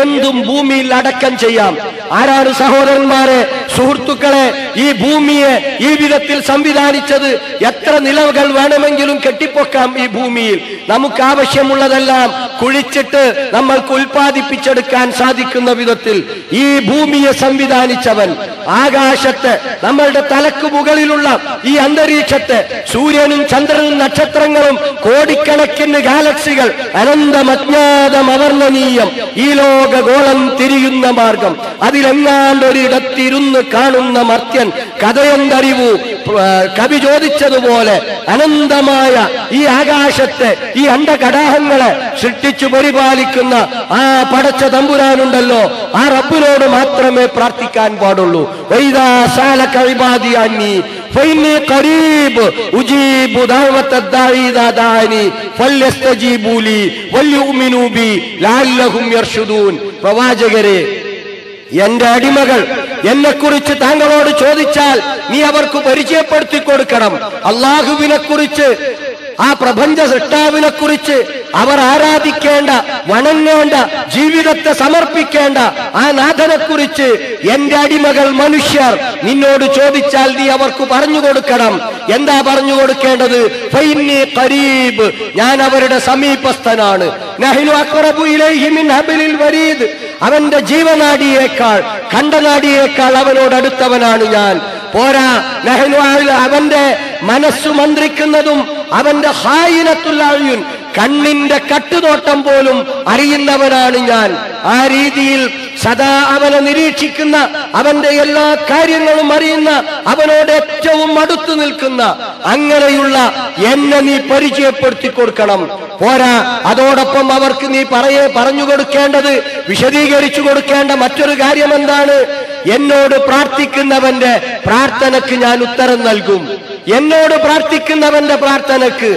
എന്തും ഭൂമിയിൽ അടക്കം ചെയ്യാം. ആരാണ് സഹോദരന്മാരെ, സുഹൃത്തുക്കളെ, ഈ ഭൂമിയെ ഈ വിധത്തിൽ സംവിധാനിച്ചത്? എത്ര നിലകൾ വേണമെങ്കിലും കെട്ടിപ്പൊക്കാം ഈ ഭൂമിയിൽ. നമുക്ക് ആവശ്യമുള്ളതെല്ലാം കുഴിച്ചിട്ട് നമ്മൾക്ക് ഉൽപ്പാദിപ്പിച്ചെടുക്കാൻ സാധിക്കുന്ന വിധത്തിൽ ഈ ഭൂമിയെ സംവിധാനിച്ചവൻ, ആകാശത്തെ, നമ്മളുടെ തലക്ക് മുകളിലുള്ള ഈ അന്തരീക്ഷത്തെ, സൂര്യനും ചന്ദ്രനും നക്ഷത്രങ്ങളും കോടിക്കണക്കിന് ഗാലക്സികൾ, അനന്തമജ്ഞാതം അവർണ്ണനീയം, ഈ ലോകഗോളം തിരിയുന്ന മാർഗം, അതിലെങ്ങാണ്ടൊരിടത്തിരുന്ന് കാണുന്ന മർത്യൻ കഥയെന്തറിവൂ. കവി ചോദിച്ചതുപോലെ അനന്തമായ ഈ ആകാശത്തെ, ഈ അണ്ടകടാഹങ്ങളെ സൃഷ്ടിച്ചു പരിപാലിക്കുന്ന ആ പടച്ച തമ്പുരാനുണ്ടല്ലോ, ആ റബ്ബിനോട് മാത്രമേ പ്രാർത്ഥിക്കാൻ പാടുള്ളൂ. വൈദാ സഅലക ഇബാദി അന്നി ഫഇന്നി ഖരീബ് ഉജീബു ദഅവത്തദ് ദാഇ ഇദാ ദഅനി ഫല്യസ്തജീബൂ ലി വൽയുമിനൂ ബി ലഅല്ലഹും യർഷുദൂൻ. പ്രവാചകരെ, എന്റെ അടിമകൾ എന്നെക്കുറിച്ച് താങ്കളോട് ചോദിച്ചാൽ നീ അവർക്ക് പരിചയപ്പെടുത്തി കൊടുക്കണം. അള്ളാഹുവിനെ കുറിച്ച്, ആ പ്രപഞ്ച സൃഷ്ടാവിനെ കുറിച്ച് അവർ ആരാധിക്കേണ്ട വണങ്ങേണ്ട, ജീവിതത്തെ സമർപ്പിക്കേണ്ട ആ നാഥനെ കുറിച്ച് എന്റെ അടിമകൾ മനുഷ്യർ നിന്നോട് ചോദിച്ചാൽ നീ അവർക്ക് പറഞ്ഞു കൊടുക്കണം. എന്താ പറഞ്ഞു കൊടുക്കേണ്ടത്? ഫൈന്നി ഖരീബ്, ഞാൻ അവരുടെ സമീപസ്ഥനാണ്. നഹ്നു അഖ്റബു ഇലൈഹി മിൻ ഹബ്ലിൽ വരീദ്, അവന്റെ ജീവനാടിയേക്കാൾ, കണ്ടനാടിയേക്കാൾ അവനോട് അടുത്തവനാണ് ഞാൻ. പോരാ, നഹ്നു, അവന്റെ മനസ്സു മന്ത്രിക്കുന്നതും അവന്റെ ഖായിനത്തുൽ അയ്യുൻ, കണ്ണിന്റെ കട്ടുനോട്ടം പോലും അറിയുന്നവനാണ് ഞാൻ. ആ രീതിയിൽ സദാ അവനെ നിരീക്ഷിക്കുന്ന, അവന്റെ എല്ലാ കാര്യങ്ങളും അറിയുന്ന, അവനോട് ഏറ്റവും അടുത്തു നിൽക്കുന്ന അങ്ങനെയുള്ള എന്നെ നീ പരിചയപ്പെടുത്തി കൊടുക്കണം. പോരാ, അതോടൊപ്പം അവർക്ക് നീ പറഞ്ഞു കൊടുക്കേണ്ടത്, വിശദീകരിച്ചു കൊടുക്കേണ്ട മറ്റൊരു കാര്യം എന്താണ്? എന്നോട് പ്രാർത്ഥിക്കുന്നവന്റെ പ്രാർത്ഥനയ്ക്ക് ഞാൻ ഉത്തരം നൽകും. എന്നോട് പ്രാർത്ഥിക്കുന്നവന്റെ പ്രാർത്ഥനയ്ക്ക്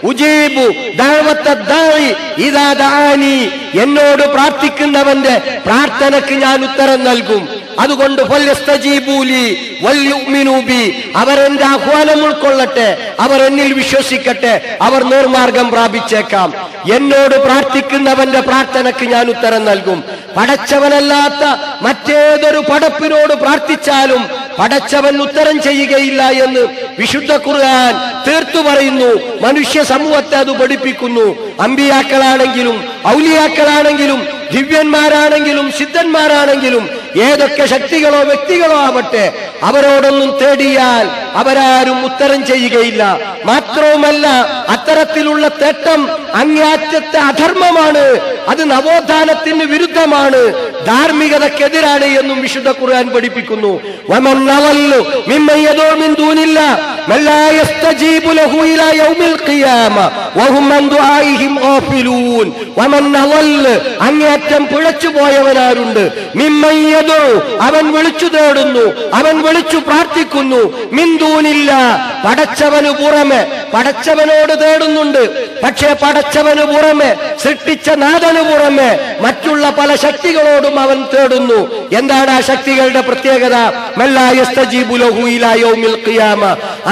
ഉജീബു ദഅവത ദാഇ ഇദാ ദഅാനി, എന്നോട് പ്രാർത്ഥിക്കുന്നവന്റെ പ്രാർത്ഥനയ്ക്ക് ഞാൻ ഉത്തരം നൽകും. അതുകൊണ്ട് ഫൽയസ്തജീബൂലി വൽയുമിനൂ ബി, അവരെന്റെ ആഹ്വാനം ഉൾക്കൊള്ളട്ടെ, അവർ എന്നിൽ വിശ്വസിക്കട്ടെ, അവർ നേർമാർഗം പ്രാപിച്ചേക്കാം. എന്നോട് പ്രാർത്ഥിക്കുന്നവന്റെ പ്രാർത്ഥനയ്ക്ക് ഞാൻ ഉത്തരം നൽകും. പടച്ചവനല്ലാത്ത മറ്റേതൊരു പടപ്പിനോട് പ്രാർത്ഥിച്ചാലും പടച്ചവൻ ഉത്തരം ചെയ്യുകയില്ല എന്ന് വിശുദ്ധ ഖുർആൻ തീർത്തു പറയുന്നു. മനുഷ്യ സമൂഹത്തെ അത് പഠിപ്പിക്കുന്നു. അമ്പിയാക്കളാണെങ്കിലും ഔലിയാക്കളാണെങ്കിലും ദിവ്യന്മാരാണെങ്കിലും സിദ്ധന്മാരാണെങ്കിലും ഏതൊക്കെ ശക്തികളോ വ്യക്തികളോ ആവട്ടെ, അവരോടൊന്നും തേടിയാൽ അവരാരും ഉത്തരം ചെയ്യുകയില്ല. മാത്രവുമല്ല, അത്തരത്തിലുള്ള തേട്ടം അങ്ങേയറ്റത്തെ അധർമ്മമാണ്, അത് നവോത്ഥാനത്തിന് വിരുദ്ധമാണ്, ധാർമ്മികതക്കെതിരാണ് എന്നും വിശുദ്ധ ഖുർആൻ പഠിപ്പിക്കുന്നു. വമൻ നവല്ലു മിമ്മൻ യദഉ മിൻ ദൂനില്ലാഹ് മൻ ലാ യസ്തജീബു ലഹു ഇലാ യൗമിൽ ഖിയാമ വഹും അൻ ദുആഇഹിം ഗാഫിലൂൻ. വമൻ നവല്ല്, അങ്ങേയറ്റം പിഴച്ചു പോയവനാരുണ്ട്. മിമ്മൻ യദഉ, അവൻ വിളിച്ചു തേടുന്നു, അവൻ വിളിച്ചു പ്രാർത്ഥിക്കുന്നു. മിൻ ദൂനില്ലാഹ്, പടച്ചവന് പുറമെ, പടച്ചവനോട് തേടുന്നുണ്ട്, പക്ഷേ പടച്ചവന് പുറമെ, സൃഷ്ടിച്ച നാഥന് പുറമെ മറ്റുള്ള പല ശക്തികളോടും അവൻ തേടുന്നു. എന്താണ് ആ ശക്തികളുടെ പ്രത്യേകത? മല്ലാ യസ്തജീബു ലഹു ഇലാ യൗമിൽ ഖിയാമ,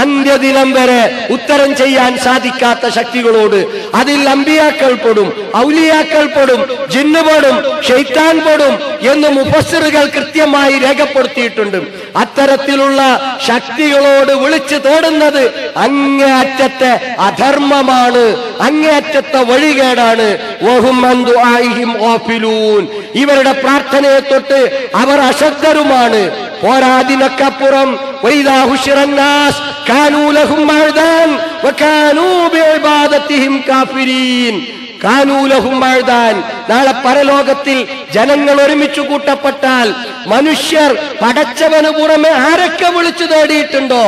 അന്ത്യദിനം വരെ ഉത്തരം ചെയ്യാൻ സാധിക്കാത്ത ശക്തികളോട്. അതിൽ അമ്പിയാക്കൾ പെടും, ഔലിയാക്കൾ പെടും, ജിന്ന് പെടും, ശൈത്താൻ പെടും എന്ന് മുഫസ്സിറുകൾ കൃത്യമായി രേഖപ്പെടുത്തിയിട്ടുണ്ട്. അത്തരത്തിലുള്ള ശക്തികളോട് വിളിച്ചു തേടുന്നത് അങ്ങേയറ്റത്തെ അധർമ്മമാണ്, അങ്ങേയറ്റത്തെ വഴികേടാണ്. വഹും അൻ ദുആഇഹിം ഗാഫിലൂൻ, ഇവരുടെ പ്രാർത്ഥനയെ തൊട്ട് അവർ അശ്രദ്ധരുമാണ്. പോരാതിനക്കപ്പുറം വൈദാ ഹുശിറന്നാസ് കാനൂ ലഹും മഅദാൻ വകാനൂ ബിഇബാദതിഹിം കാഫിരീൻ. കാനൂലഹും മഅദാൻ, നാളെ പരലോകത്തിൽ ജനങ്ങൾ ഒരുമിച്ചു കൂട്ടപ്പെട്ടാൽ മനുഷ്യർ പടച്ചവന് പുറമെ ആരൊക്കെ വിളിച്ചു തേടിയിട്ടുണ്ടോ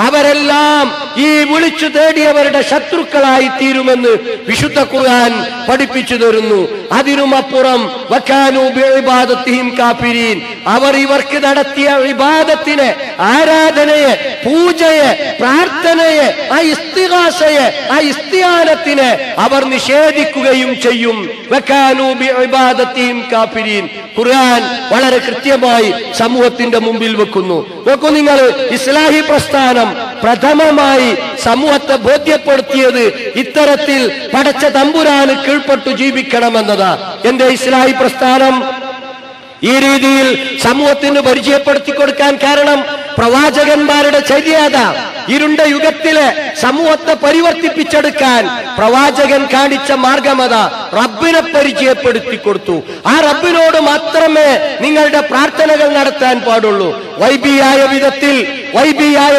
അവരെല്ലാം ഈ വിളിച്ചു തേടിയവരുടെ ശത്രുക്കളായി തീരുമെന്ന് വിശുദ്ധ ഖുർആൻ പഠിപ്പിച്ചു തരുന്നു. അതിനുമപ്പുറം വകാനൂ ബിഇബാദതിഹിം കാഫിരീൻ, അവർ ഇവർക്ക് നടത്തിയ ഇബാദത്തിനെ, ആരാധനയെ, പൂജയെ, പ്രാർത്ഥനയെ, ആ ഇസ്തിഗാസയെ, ആ ഇസ്തിആനത്തിനെ അവർ നിഷേധിക്കുകയും ചെയ്യും. വകാനൂ ബിഇബാദതിഹിം കാഫിരീൻ. ഖുർആൻ വളരെ കൃത്യമായി സമൂഹത്തിന്റെ മുമ്പിൽ വെക്കുന്നു. നോക്കൂ നിങ്ങൾ, ഇസ്ലാഹി പ്രസ്ഥാനം പ്രഥമമായി സമൂഹത്തെ ബോധ്യപ്പെടുത്തിയത് ഇത്തരത്തിൽ പടച്ച തമ്പുരാന് കീഴ്പ്പെട്ടു ജീവിക്കണമെന്നതാ. എന്റെ ഇസ്ലാഹി പ്രസ്ഥാനം ഈ രീതിയിൽ സമൂഹത്തിന് പരിചയപ്പെടുത്തി കൊടുക്കാൻ കാരണം പ്രവാചകന്മാരുടെ ചര്യാത. ഇരുണ്ട യുഗത്തിലെ സമൂഹത്തെ പരിവർത്തിപ്പിച്ചെടുക്കാൻ പ്രവാചകൻ കാണിച്ച മാർഗമത റബ്ബിനെ പരിചയപ്പെടുത്തി കൊടുത്തു. ആ റബ്ബിനോട് മാത്രമേ നിങ്ങളുടെ പ്രാർത്ഥനകൾ നടത്താൻ പാടുള്ളൂ. വൈബിയായ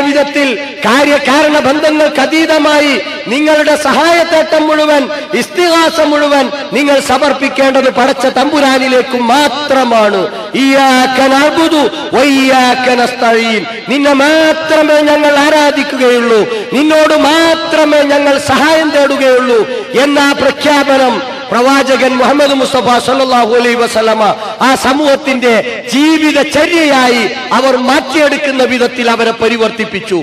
വിധത്തിൽ കാര്യകാരണ ബന്ധങ്ങൾക്ക് അതീതമായി നിങ്ങളുടെ സഹായത്തേട്ടം മുഴുവൻ, ഇസ്തിഗാസ മുഴുവൻ നിങ്ങൾ സമർപ്പിക്കേണ്ടത് പടച്ച തമ്പുരാനിലേക്ക് മാത്രമാണ്. ഇയ്യാക നഅ്ബുദു വഇയ്യാക നസ്തഈൻ, നിന്നെ മാത്രമേ ഞങ്ങൾ ആരാധിക്കുകയുള്ളൂ, നിന്നോട് മാത്രമേ ഞങ്ങൾ സഹായം തേടുകയുള്ളൂ എന്ന പ്രഖ്യാപനം പ്രവാചകൻ മുഹമ്മദ് മുസ്തഫ സല്ലല്ലാഹു അലൈഹി വസല്ലമ ആ സമൂഹത്തിന്റെ ജീവിതചര്യയായി അവർ മാറ്റിയെടുക്കുന്ന വിധത്തിൽ അവരെ പരിവർത്തിപ്പിച്ചു.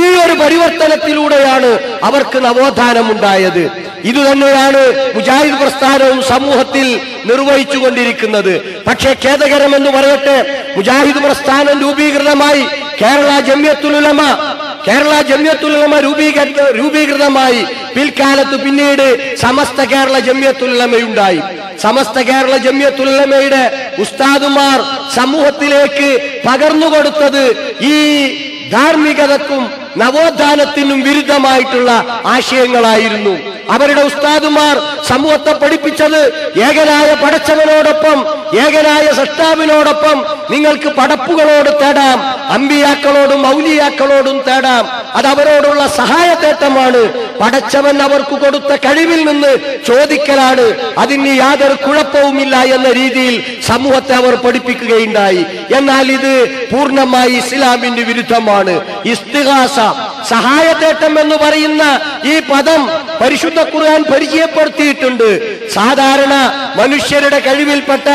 ഈ ഒരു പരിവർത്തനത്തിലൂടെയാണ് അവർക്ക് നവോത്ഥാനമുണ്ടായത്. ഇതുതന്നെയാണ് മുജാഹിദ് പ്രസ്ഥാനവും സമൂഹത്തിൽ നിർവഹിച്ചു കൊണ്ടിരിക്കുന്നത്. പക്ഷേ ഖേദകരമെന്ന് പറയട്ടെ, മുജാഹിദ് പ്രസ്ഥാനം രൂപീകൃതമായി കേരള ജംഇയ്യത്തുൽ ഉലമ രൂപീകൃതമായി പിൽക്കാലത്ത് പിന്നീട് സമസ്ത കേരള ജംഇയ്യത്തുൽ ഉലമയുണ്ടായി. സമസ്ത കേരള ജംഇയ്യത്തുൽ ഉലമയുടെ ഉസ്താദുമാർ സമൂഹത്തിലേക്ക് പകർന്നുകൊടുത്തത് ഈ ധാർമ്മികതക്കും നവോത്ഥാനത്തിനും വിരുദ്ധമായിട്ടുള്ള ആശയങ്ങളായിരുന്നു. അവരുടെ ഉസ്താദുമാർ സമൂഹത്തെ പഠിപ്പിച്ചത് ഏകനായ പടച്ചവനോടൊപ്പം, ഏകനായ സൃഷ്ടാവിനോടൊപ്പം നിങ്ങൾക്ക് പടപ്പുകളോട് തേടാം, അമ്പിയാക്കളോടും ഔലിയാക്കളോടും തേടാം. അത് അവരോടുള്ള സഹായത്തേട്ടമാണ്. പടച്ചവൻ അവർക്ക് കൊടുത്ത കഴിവിൽ നിന്ന് ചോദിക്കലാണ്. അതിന് യാതൊരു കുഴപ്പവുമില്ല എന്ന രീതിയിൽ സമൂഹത്തെ അവർ പഠിപ്പിക്കുകയുണ്ടായി. എന്നാൽ ഇത് പൂർണ്ണമായി ഇസ്ലാമിന് വിരുദ്ധമാണ്. ഇസ്തിഗാസ, സഹായത്തേട്ടം എന്ന് പറയുന്ന ഈ പദം പരിശുദ്ധ ഖുർആൻ പരിചയപ്പെടുത്തിയിട്ടുണ്ട്. സാധാരണ മനുഷ്യരുടെ കഴിവിൽപ്പെട്ട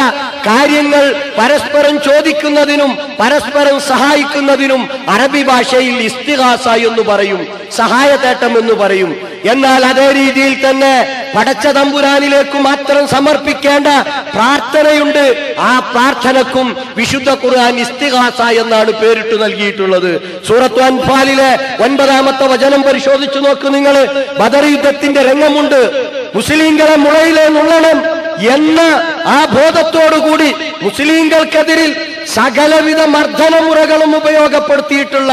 കാര്യങ്ങൾ പരസ്പരം ചോദിക്കുന്നതിനും പരസ്പരം സഹായിക്കുന്നതിനും അറബി ഭാഷയിൽ ഇസ്തിഗാസ എന്ന് പറയും, സഹായത്തേട്ടം എന്ന് പറയും. എന്നാൽ അതേ രീതിയിൽ തന്നെ പടച്ച തമ്പുരാനിലേക്ക് മാത്രം സമർപ്പിക്കേണ്ട പ്രാർത്ഥനയുണ്ട്. ആ പ്രാർത്ഥനക്കും വിശുദ്ധ ഖുർആൻ ഇസ്തിഗാസ എന്നാണ് പേരിട്ട് നൽകിയിട്ടുള്ളത്. സൂറത്ത് അൻഫാലിലെ 9-ാമത്തെ വചനം പരിശോധിച്ചു നോക്കൂ നിങ്ങൾ. ബദർ യുദ്ധത്തിന്റെ രംഗമുണ്ട്. മുസ്ലിങ്ങളെ മുളയിലെ നുള്ളണം എന്ന ആ ബോധത്തോടുകൂടി മുസ്ലിങ്ങൾക്കെതിരിൽ സകലവിധ മർദ്ദനമുറകളും ഉപയോഗപ്പെടുത്തിയിട്ടുള്ള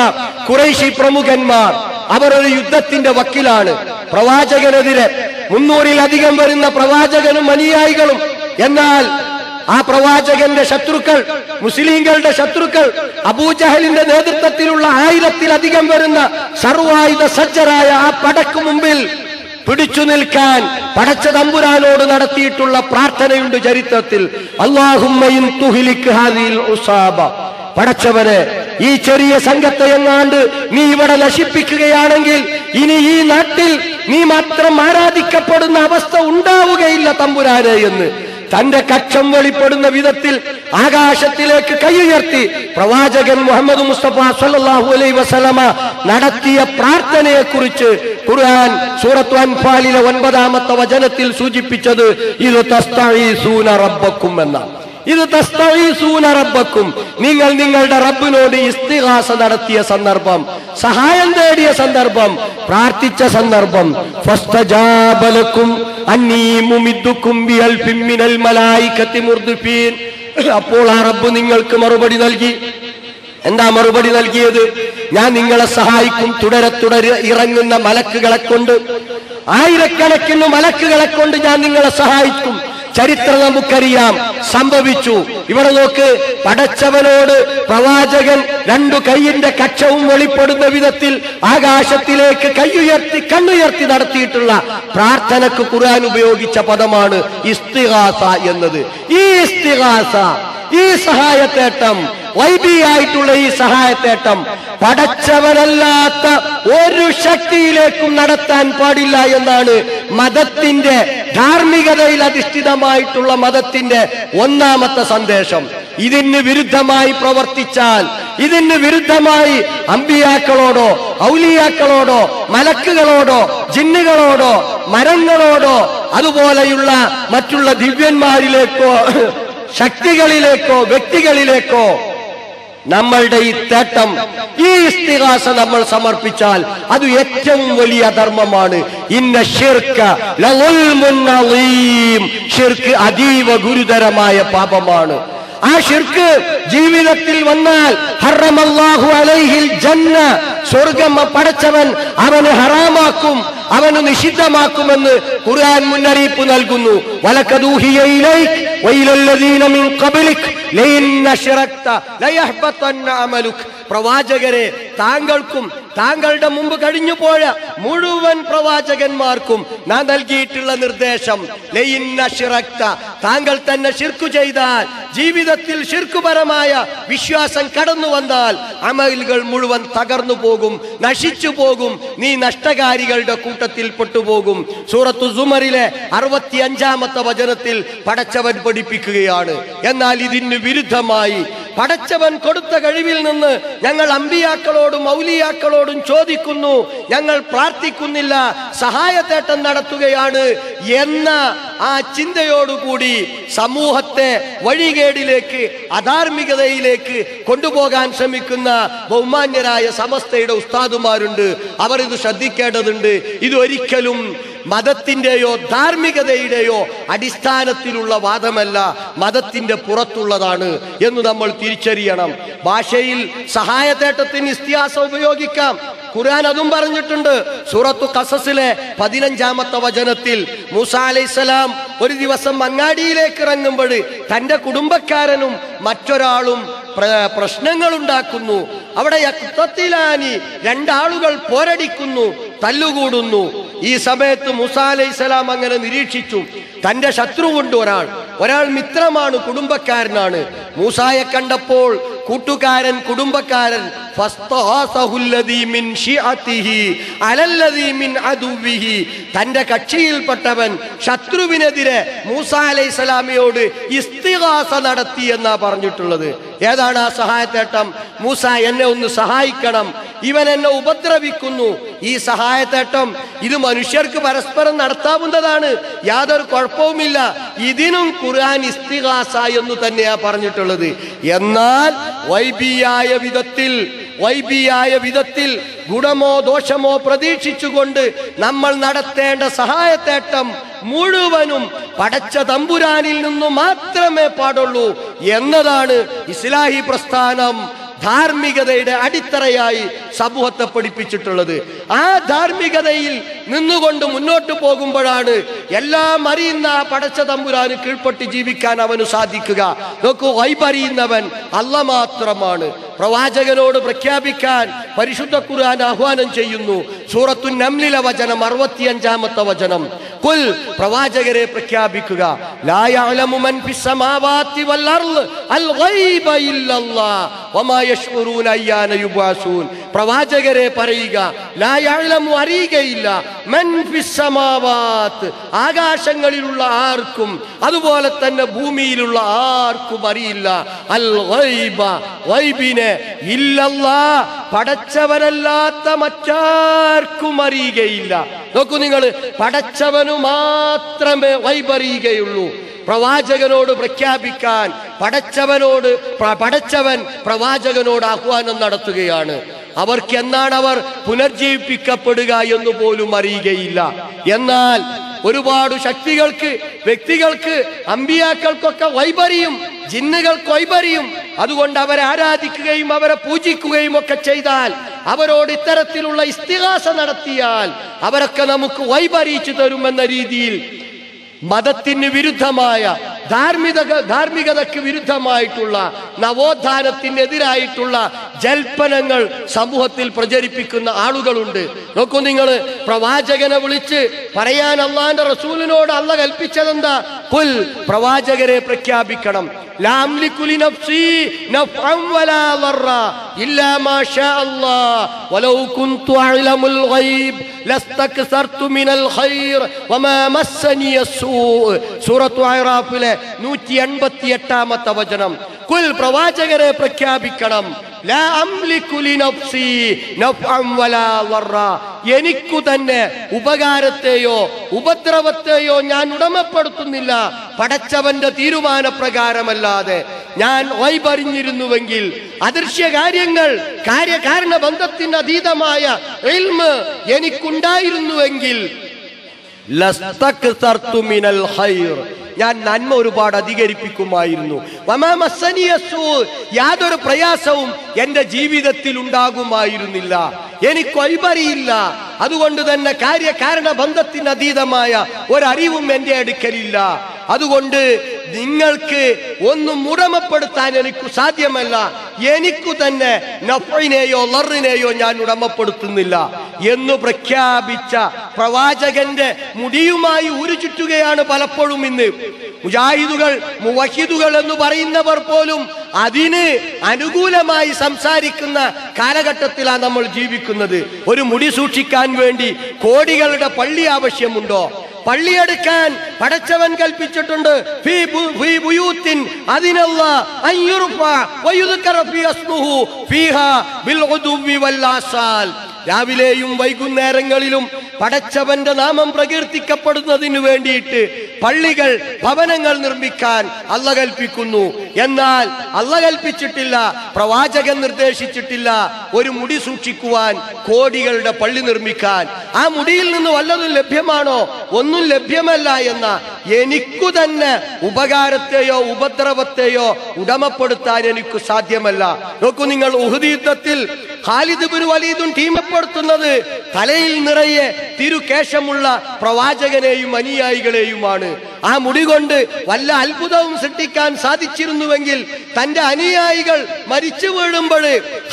ഖുറൈശി പ്രമുഖന്മാർ അവർ ഒരു യുദ്ധത്തിന്റെ വക്കിലാണ്. പ്രവാചകനെതിരെ 300-ലധികം വരുന്ന പ്രവാചകനും അനുയായികളും. എന്നാൽ ആ പ്രവാചകന്റെ ശത്രുക്കൾ, മുസ്ലിങ്ങളുടെ ശത്രുക്കൾ, അബൂജഹലിന്റെ നേതൃത്വത്തിലുള്ള 1000-ലധികം വരുന്ന സർവായുധ സജ്ജരായ ആ പടക്ക് മുമ്പിൽ പിടിച്ചു നിൽക്കാൻ പടച്ച തമ്പുരാനോട് നടത്തിയിട്ടുള്ള പ്രാർത്ഥനയുണ്ട് ചരിത്രത്തിൽ. അല്ലാഹുമ്മ ഇൻ തുഹ്ലിക് ഹാദിൽ ഉസാബ, പടച്ചവനെ ഈ ചെറിയ സംഘത്തെ എങ്ങാണ്ട് നീ ഇവിടെ നശിപ്പിക്കുകയാണെങ്കിൽ ഇനി ഈ നാട്ടിൽ നീ മാത്രം ആരാധിക്കപ്പെടുന്ന അവസ്ഥ ഉണ്ടാവുകയില്ല തമ്പുരാനെ എന്ന് തന്റെ കക്ഷം വെളിപ്പെടുന്ന വിധത്തിൽ ആകാശത്തിലേക്ക് കൈയുയർത്തി പ്രവാചകൻ മുഹമ്മദ് മുസ്തഫ സല്ലല്ലാഹു അലൈഹി വസല്ലമ നടത്തിയ പ്രാർത്ഥനയെ കുറിച്ച് ഖുർആൻ സൂറത്ത് അൻഫാലിലെ 9-ാമത്തെ വചനത്തിൽ സൂചിപ്പിച്ചത് ഇത് തസ്തഈസൂന റബ്ബക്കും എന്നാണ്. ഇത് തസ്തഈസൂന റബ്ബക്കും, നിങ്ങൾ നിങ്ങളുടെ റബ്ബിനോട് ഇസ്തിഗാസ നടത്തിയ സന്ദർഭം, സഹായം തേടിയ സന്ദർഭം, പ്രാർത്ഥിച്ച സന്ദർഭം. ഫസ്തജാബ ലക്കും അന്നീ മുമിദ്ദുക്കും ബിഅൽഫിൻ മിനൽ മലായികത്തി മുർദിഫീൻ. അപ്പോൾ ആ റബ്ബ് നിങ്ങൾക്ക് മറുപടി നൽകി. എന്താ മറുപടി നൽകിയത്? ഞാൻ നിങ്ങളെ സഹായിക്കും, തുടരെ തുടരെ ഇറങ്ങുന്ന മലക്കുകളെ കൊണ്ട്, 1000കണക്കിന് മലക്കുകളെ കൊണ്ട് ഞാൻ നിങ്ങളെ സഹായിക്കും. ചരിത്രം നമുക്കറിയാം, സംഭവിച്ചു. ഇവിടെ നോക്ക്, പടച്ചവനോട് പ്രവാചകൻ 2 കൈയിന്റെ കക്ഷവും വെളിപ്പെടുന്ന വിധത്തിൽ ആകാശത്തിലേക്ക് കൈയുയർത്തി കണ്ണുയർത്തി നടത്തിയിട്ടുള്ള പ്രാർത്ഥനക്ക് ഖുർആൻ ഉപയോഗിച്ച പദമാണ് ഇസ്തിഗാസ എന്നത്. ഈ ഇസ്തിഗാസ, ഈ സഹായത്തേട്ടം, വൈബിയായിട്ടുള്ള ഈ സഹായത്തേട്ടം പടച്ചവനല്ലാത്ത ഒരു ശക്തിയിലേക്കും നടത്താൻ പാടില്ല എന്നാണ് മതത്തിന്റെ, ധാർമ്മികതയിൽ അധിഷ്ഠിതമായിട്ടുള്ള മതത്തിന്റെ 1-ാമത്തെ സന്ദേശം. ഇതിന് വിരുദ്ധമായി പ്രവർത്തിച്ചാൽ, ഇതിന് വിരുദ്ധമായി അമ്പിയാക്കളോടോ ഔലിയാക്കളോടോ മലക്കുകളോടോ ജിന്നുകളോടോ മരങ്ങളോടോ അതുപോലെയുള്ള മറ്റുള്ള ദിവ്യന്മാരിലേക്കോ ശക്തികളിലേക്കോ വ്യക്തികളിലേക്കോ നമ്മളുടെ ഈ തേട്ടം, ഈ ഇസ്തിഗാസ നമ്മൾ സമർപ്പിച്ചാൽ അത് ഏറ്റവും വലിയ ധർമ്മമാണ്. ഇന്ന ശിർക ലളുൽമുൻ അളീം, ശിർക്ക് അതീവ ഗുരുതരമായ പാപമാണ്. ആ ശിർക്ക് ജീവിതത്തിൽ വന്നാൽ ഹറമല്ലാഹു അലൈഹിൽ ജന്ന, സ്വർഗം പടച്ചവൻ അവന് ഹറാമാക്കും, അവന് നിഷിദ്ധമാക്കുമെന്ന് ഖുർആൻ മുന്നറിയിപ്പ് നൽകുന്നു. വലഖദൂഹിയ ഇലൈക വഇലല്ലദീന മിൻ ഖബ്ലിക ലഇൻ അശ്റക്ത ലയഹ്ബതന്ന അമലുക. പ്രവാചകരെ, താങ്കൾക്കും താങ്കളുടെ മുമ്പ് കഴിഞ്ഞുപോയ മുഴുവൻ പ്രവാചകന്മാർക്കും നാം നൽകിയിട്ടുള്ള നിർദ്ദേശം ലഇൻ അശ്റക്ത, താങ്കൾ തന്നെ ശിർക്ക് ചെയ്താൽ, ജീവിതത്തിൽ ശിർക്കുപരമായ വിശ്വാസം കടന്നു വന്നാൽ അമലുകൾ മുഴുവൻ തകർന്നു പോകും, നശിച്ചു പോകും, നീ നഷ്ടകാരികളുടെ കൂട്ടത്തിൽ പെട്ടുപോകും. സൂറത്തു സുമറിലെ 65-ാമത്തെ വചനത്തിൽ പടച്ചവൻ പഠിപ്പിക്കുകയാണ്. എന്നാൽ ഇതിന് വിരുദ്ധമായി പടച്ചവൻ കൊടുത്ത കഴിവിൽ നിന്ന് ഞങ്ങൾ അമ്പിയാക്കളോടും ഔലിയാക്കളോടും ചോദിക്കുന്നു, ഞങ്ങൾ പ്രാർത്ഥിക്കുന്നില്ല, സഹായത്തേട്ടം നടത്തുകയാണ് എന്ന ആ ചിന്തയോടുകൂടി സമൂഹത്തെ വഴികേടിലേക്ക്, അധാർമികതയിലേക്ക് കൊണ്ടുപോകാൻ ശ്രമിക്കുന്ന ബഹുമാന്യരായ സമസ്തയുടെ ഉസ്താദുമാരുണ്ട്. അവർ ഇത് ശ്രദ്ധിക്കേണ്ടതുണ്ട്. ഇതൊരിക്കലും മതത്തിന്റെയോ ധാർമ്മികതയുടെയോ അടിസ്ഥാനത്തിലുള്ള വാദമല്ല, മതത്തിന്റെ പുറത്തുള്ളതാണ് എന്ന് നമ്മൾ തിരിച്ചറിയണം. ഭാഷയിൽ സഹായതേട്ടത്തിന് ഇസ്തിഹാസ ഉപയോഗിക്കാം. ഖുർആൻ അതും പറഞ്ഞിട്ടുണ്ട്. സൂറത്തു ഖസസിലെ 15-ാമത്തെ വചനത്തിൽ മൂസാ അലൈഹിസ്സലാം ഒരു ദിവസം അങ്ങാടിയിലേക്ക് ഇറങ്ങുമ്പോൾ തന്റെ കുടുംബക്കാരനും മറ്റൊരാളും പ്രശ്നങ്ങൾ ഉണ്ടാക്കുന്നു. അവിടെ യഖ്തത്തിലാനി, രണ്ടാളുകൾ പോരടിക്കുന്നു, തല്ലുകൂടുന്നു. ഈ സമയത്ത് മൂസാ അലൈഹിസ്സലാം അങ്ങനെ നിരീക്ഷിച്ചു. തന്റെ ശത്രുവുണ്ട് ഒരാൾ മിത്രമാണ്, കുടുംബക്കാരനാണ്. മൂസായെ കണ്ടപ്പോൾ കൂട്ടുകാരൻ, കുടുംബക്കാരൻ തന്റെ കക്ഷിയിൽപ്പെട്ടവൻ ശത്രുവിനെതിരെ മൂസാ അലൈഹിസ്സലാമിയോട് ഇസ്തിഗാസ നടത്തി എന്നാ പറഞ്ഞിട്ടുള്ളത്. ഏതാണ് ആ സഹായത്തേട്ടം? മൂസ, എന്നെ ഒന്ന് സഹായിക്കണം, ഇവൻ എന്നെ ഉപദ്രവിക്കുന്നു. ഈ സഹായത്തേട്ടം ഇത് മനുഷ്യർക്ക് പരസ്പരം നടത്താവുന്നതാണ്, യാതൊരു കുഴപ്പവുമില്ല. ഇതിനും ഖുർആൻ ഇസ്തിഗാസ എന്ന് തന്നെയാ പറഞ്ഞിട്ടുള്ളത്. എന്നാൽ വൈബിയായ വിധത്തിൽ ഗുണമോ ദോഷമോ പ്രതീക്ഷിച്ചുകൊണ്ട് നമ്മൾ നടത്തേണ്ട സഹായത്തേട്ടം മുഴുവനും പടച്ച തമ്പുരാനിൽ നിന്നു മാത്രമേ പാടുള്ളൂ എന്നതാണ് ഇസ്ലാഹി പ്രസ്ഥാനം ധാർമ്മികതയുടെ അടിത്തറയായി സമൂഹത്തെ പഠിപ്പിച്ചിട്ടുള്ളത്. ആ ധാർമ്മികതയിൽ നിന്നുകൊണ്ട് മുന്നോട്ട് പോകുമ്പോഴാണ് എല്ലാം അറിയുന്ന പടച്ച തമ്പുരാന് കീഴ്പ്പെട്ട് ജീവിക്കാൻ അവന് സാധിക്കുക. നോക്കൂ, വൈബറിയുന്നവൻ അല്ല മാത്രമാണ്. പ്രവാചകനോട് പ്രഖ്യാപിക്കാൻ പരിശുദ്ധ ഖുർആൻ ആഹ്വാനം ചെയ്യുന്നു. സൂറത്തു നംലിലെ വചനം 65-ാമത്തെ വചനം. ഖുൽ, പ്രവാചകരെ പ്രഖ്യാപിക്കുക, ലാ യഅലമു മൻ ഫിസ് സമാവാതി വൽ അർള് അൽ ഗൈബ ഇല്ലല്ലാഹ് വമാ യശ്ഉറൂന അയ്യാന യുബഅസൂൻ. പ്രവാചകരെ പറയുക, ലാ യഅലമു, അറിയുകയില്ല, മൻ ഫിസ് സമാവാത്, ആകാശങ്ങളിലുള്ള ആർക്കും അതുപോലെ തന്നെ ഭൂമിയിലുള്ള ആർക്കും അറിയില്ല, അൽ ഗൈബ, ഗൈബിനെ, ഇല്ലല്ലാഹ്, പടച്ചവനല്ലാത്ത മറ്റാർക്കും അറിയുകയില്ല. നോക്കൂ നിങ്ങൾ, പടച്ചവനു മാത്രമേ വൈബറിയുകയുള്ളൂ. പ്രവാചകനോട് പ്രഖ്യാപിക്കാൻ പടച്ചവൻ പ്രവാചകനോട് ആഹ്വാനം നടത്തുകയാണ്. അവർക്ക് എന്നാണ് അവർ പുനർജീവിപ്പിക്കപ്പെടുക എന്ന് പോലും അറിയുകയില്ല. എന്നാൽ ഒരുപാട് ശക്തികൾക്ക്, വ്യക്തികൾക്ക്, അമ്പിയാക്കൾക്കൊക്കെ വൈബറിയും, ജിന്നുകൾക്ക് വൈബറിയും. അതുകൊണ്ട് അവരെ ആരാധിക്കുകയും അവരെ പൂജിക്കുകയും ഒക്കെ ചെയ്താൽ, അവരോട് ഇത്തരത്തിലുള്ള ഇസ്തിഗാസ നടത്തിയാൽ അവരൊക്കെ നമുക്ക് വൈബറിയിച്ചു തരുമെന്ന രീതിയിൽ മതത്തിന് വിരുദ്ധമായ, ധാർമ്മികതയ്ക്ക് വിരുദ്ധമായിട്ടുള്ള, നവോത്ഥാനത്തിനെതിരായിട്ടുള്ള ജൽപ്പനങ്ങൾ സമൂഹത്തിൽ പ്രചരിപ്പിക്കുന്ന ആളുകളുണ്ട്. നോക്കൂ നിങ്ങൾ, പ്രവാചകനെ വിളിച്ച് പറയാൻ അള്ളാന്റെ റസൂലിനോട് അള്ള കൽപ്പിച്ചതെന്താ? ഖുൽ, പ്രവാചകരെ പ്രഖ്യാപിക്കണം, ലാ അംലികു ലിനഫ്സി നഫ്അൻ വലാ ദർറ ഇല്ലാ മാ ഷാ അല്ലാഹ് വലൗ കുൻതു അഅലമുൽ ഗൈബ് ലസ്തക്സർതു മിനൽ ഖൈർ വമാ മസ്സനി അസ്സൂ. സൂറത്തു അഅറാഫിലെ 188-ാമത്തെ വചനം. ഖുൽ, പ്രവാചകരെ പ്രഖ്യാപിക്കണം, ലാ അംലികു ലിനഫ്സി നഫ്അൻ വലാ ദർറ, എനിക്കു തന്നെ ഉപകാരത്തെയോ ഉപദ്രവത്തെയോ ഞാൻ ഉടമപ്പെടുത്തുന്നില്ല പടച്ചവന്റെ തീരുമാനപ്രകാരമല്ലാതെ. ഞാൻ വൈബറിഞ്ഞിരുന്നുവെങ്കിൽ, അദൃശ്യ കാര്യങ്ങൾ, കാര്യകാരണ ബന്ധത്തിന് അതീതമായ ഇൽമ് എനിക്കുണ്ടായിരുന്നുവെങ്കിൽ, ലസ്തക്സർതു മിനൽ ഖൈർ, ഞാൻ നന്മ ഒരുപാട് അധികരിപ്പിക്കുമായിരുന്നു. വമാ മസ്സനി അസ്സൂ, യാതൊരു പ്രയാസവും എന്റെ ജീവിതത്തിൽ ഉണ്ടാകുമായിരുന്നില്ല. എനിക്ക് വൈബറിയില്ല. അതുകൊണ്ട് തന്നെ കാര്യകാരണ ബന്ധത്തിന് അതീതമായ ഒരറിവും എന്റെ അടുക്കലില്ല. അതുകൊണ്ട് നിങ്ങൾക്ക് ഒന്നും ഉടമപ്പെടുത്താൻ എനിക്ക് സാധ്യമല്ല. എനിക്കു തന്നെ നഫ്ഇനെയോ ലറിനെയോ ഞാൻ ഉടമപ്പെടുത്തുന്നില്ല എന്ന് പ്രഖ്യാപിച്ച പ്രവാചകന്റെ മുടിയുമായി ഉരുചുറ്റുകയാണ് പലപ്പോഴും ഇന്ന് മുജാഹിദുകൾ, മുവഹിദുകൾ എന്ന് പറയുന്നവർ പോലും അതിന് അനുകൂലമായി സംസാരിക്കുന്ന കാലഘട്ടത്തിലാണ് നമ്മൾ ജീവിക്കുന്നത്. ഒരു മുടി സൂക്ഷിക്കാൻ വേണ്ടി കോടികളുടെ പള്ളി ആവശ്യമുണ്ടോ? പള്ളിയെടുക്കാൻ പടച്ചവൻ കൽപ്പിച്ചിട്ടുണ്ട്. രാവിലെയും വൈകുന്നേരങ്ങളിലും പടച്ചവന്റെ നാമം പ്രകീർത്തിക്കപ്പെടുന്നതിന് വേണ്ടിയിട്ട് പള്ളികൾ, ഭവനങ്ങൾ നിർമ്മിക്കാൻ അല്ലാഹു കൽപ്പിക്കുന്നു. എന്നാൽ അല്ലാഹു കൽപ്പിച്ചിട്ടില്ല, പ്രവാചകൻ നിർദ്ദേശിച്ചിട്ടില്ല ഒരു മുടി സൂക്ഷിക്കുവാൻ, കോടികളുടെ പള്ളി നിർമ്മിക്കാൻ. ആ മുടിയിൽ നിന്ന് വല്ലതും ലഭ്യമാണോ? ഒന്നും ലഭ്യമല്ല എന്ന എനിക്കു തന്നെ ഉപകാരത്തെയോ ഉപദ്രവത്തെയോ ഉടമപ്പെടുത്താൻ എനിക്ക് സാധ്യമല്ല. നോക്കൂ നിങ്ങൾ, ഉഹദ് യുദ്ധത്തിൽ ഖാലിദ് ഇബ്നു വലീദും ടീമപ്പെടുത്തുന്നത് തലയിൽ നിറയെ തിരുകേശമുള്ള പ്രവാചകനെയും അനുയായികളെയുമാണ്. ആ മുടി കൊണ്ട് വല്ല അത്ഭുതവും സൃഷ്ടിക്കാൻ സാധിച്ചിരുന്നുവെങ്കിൽ തന്റെ അനുയായികൾ മരിച്ചു വീഴുമ്പോൾ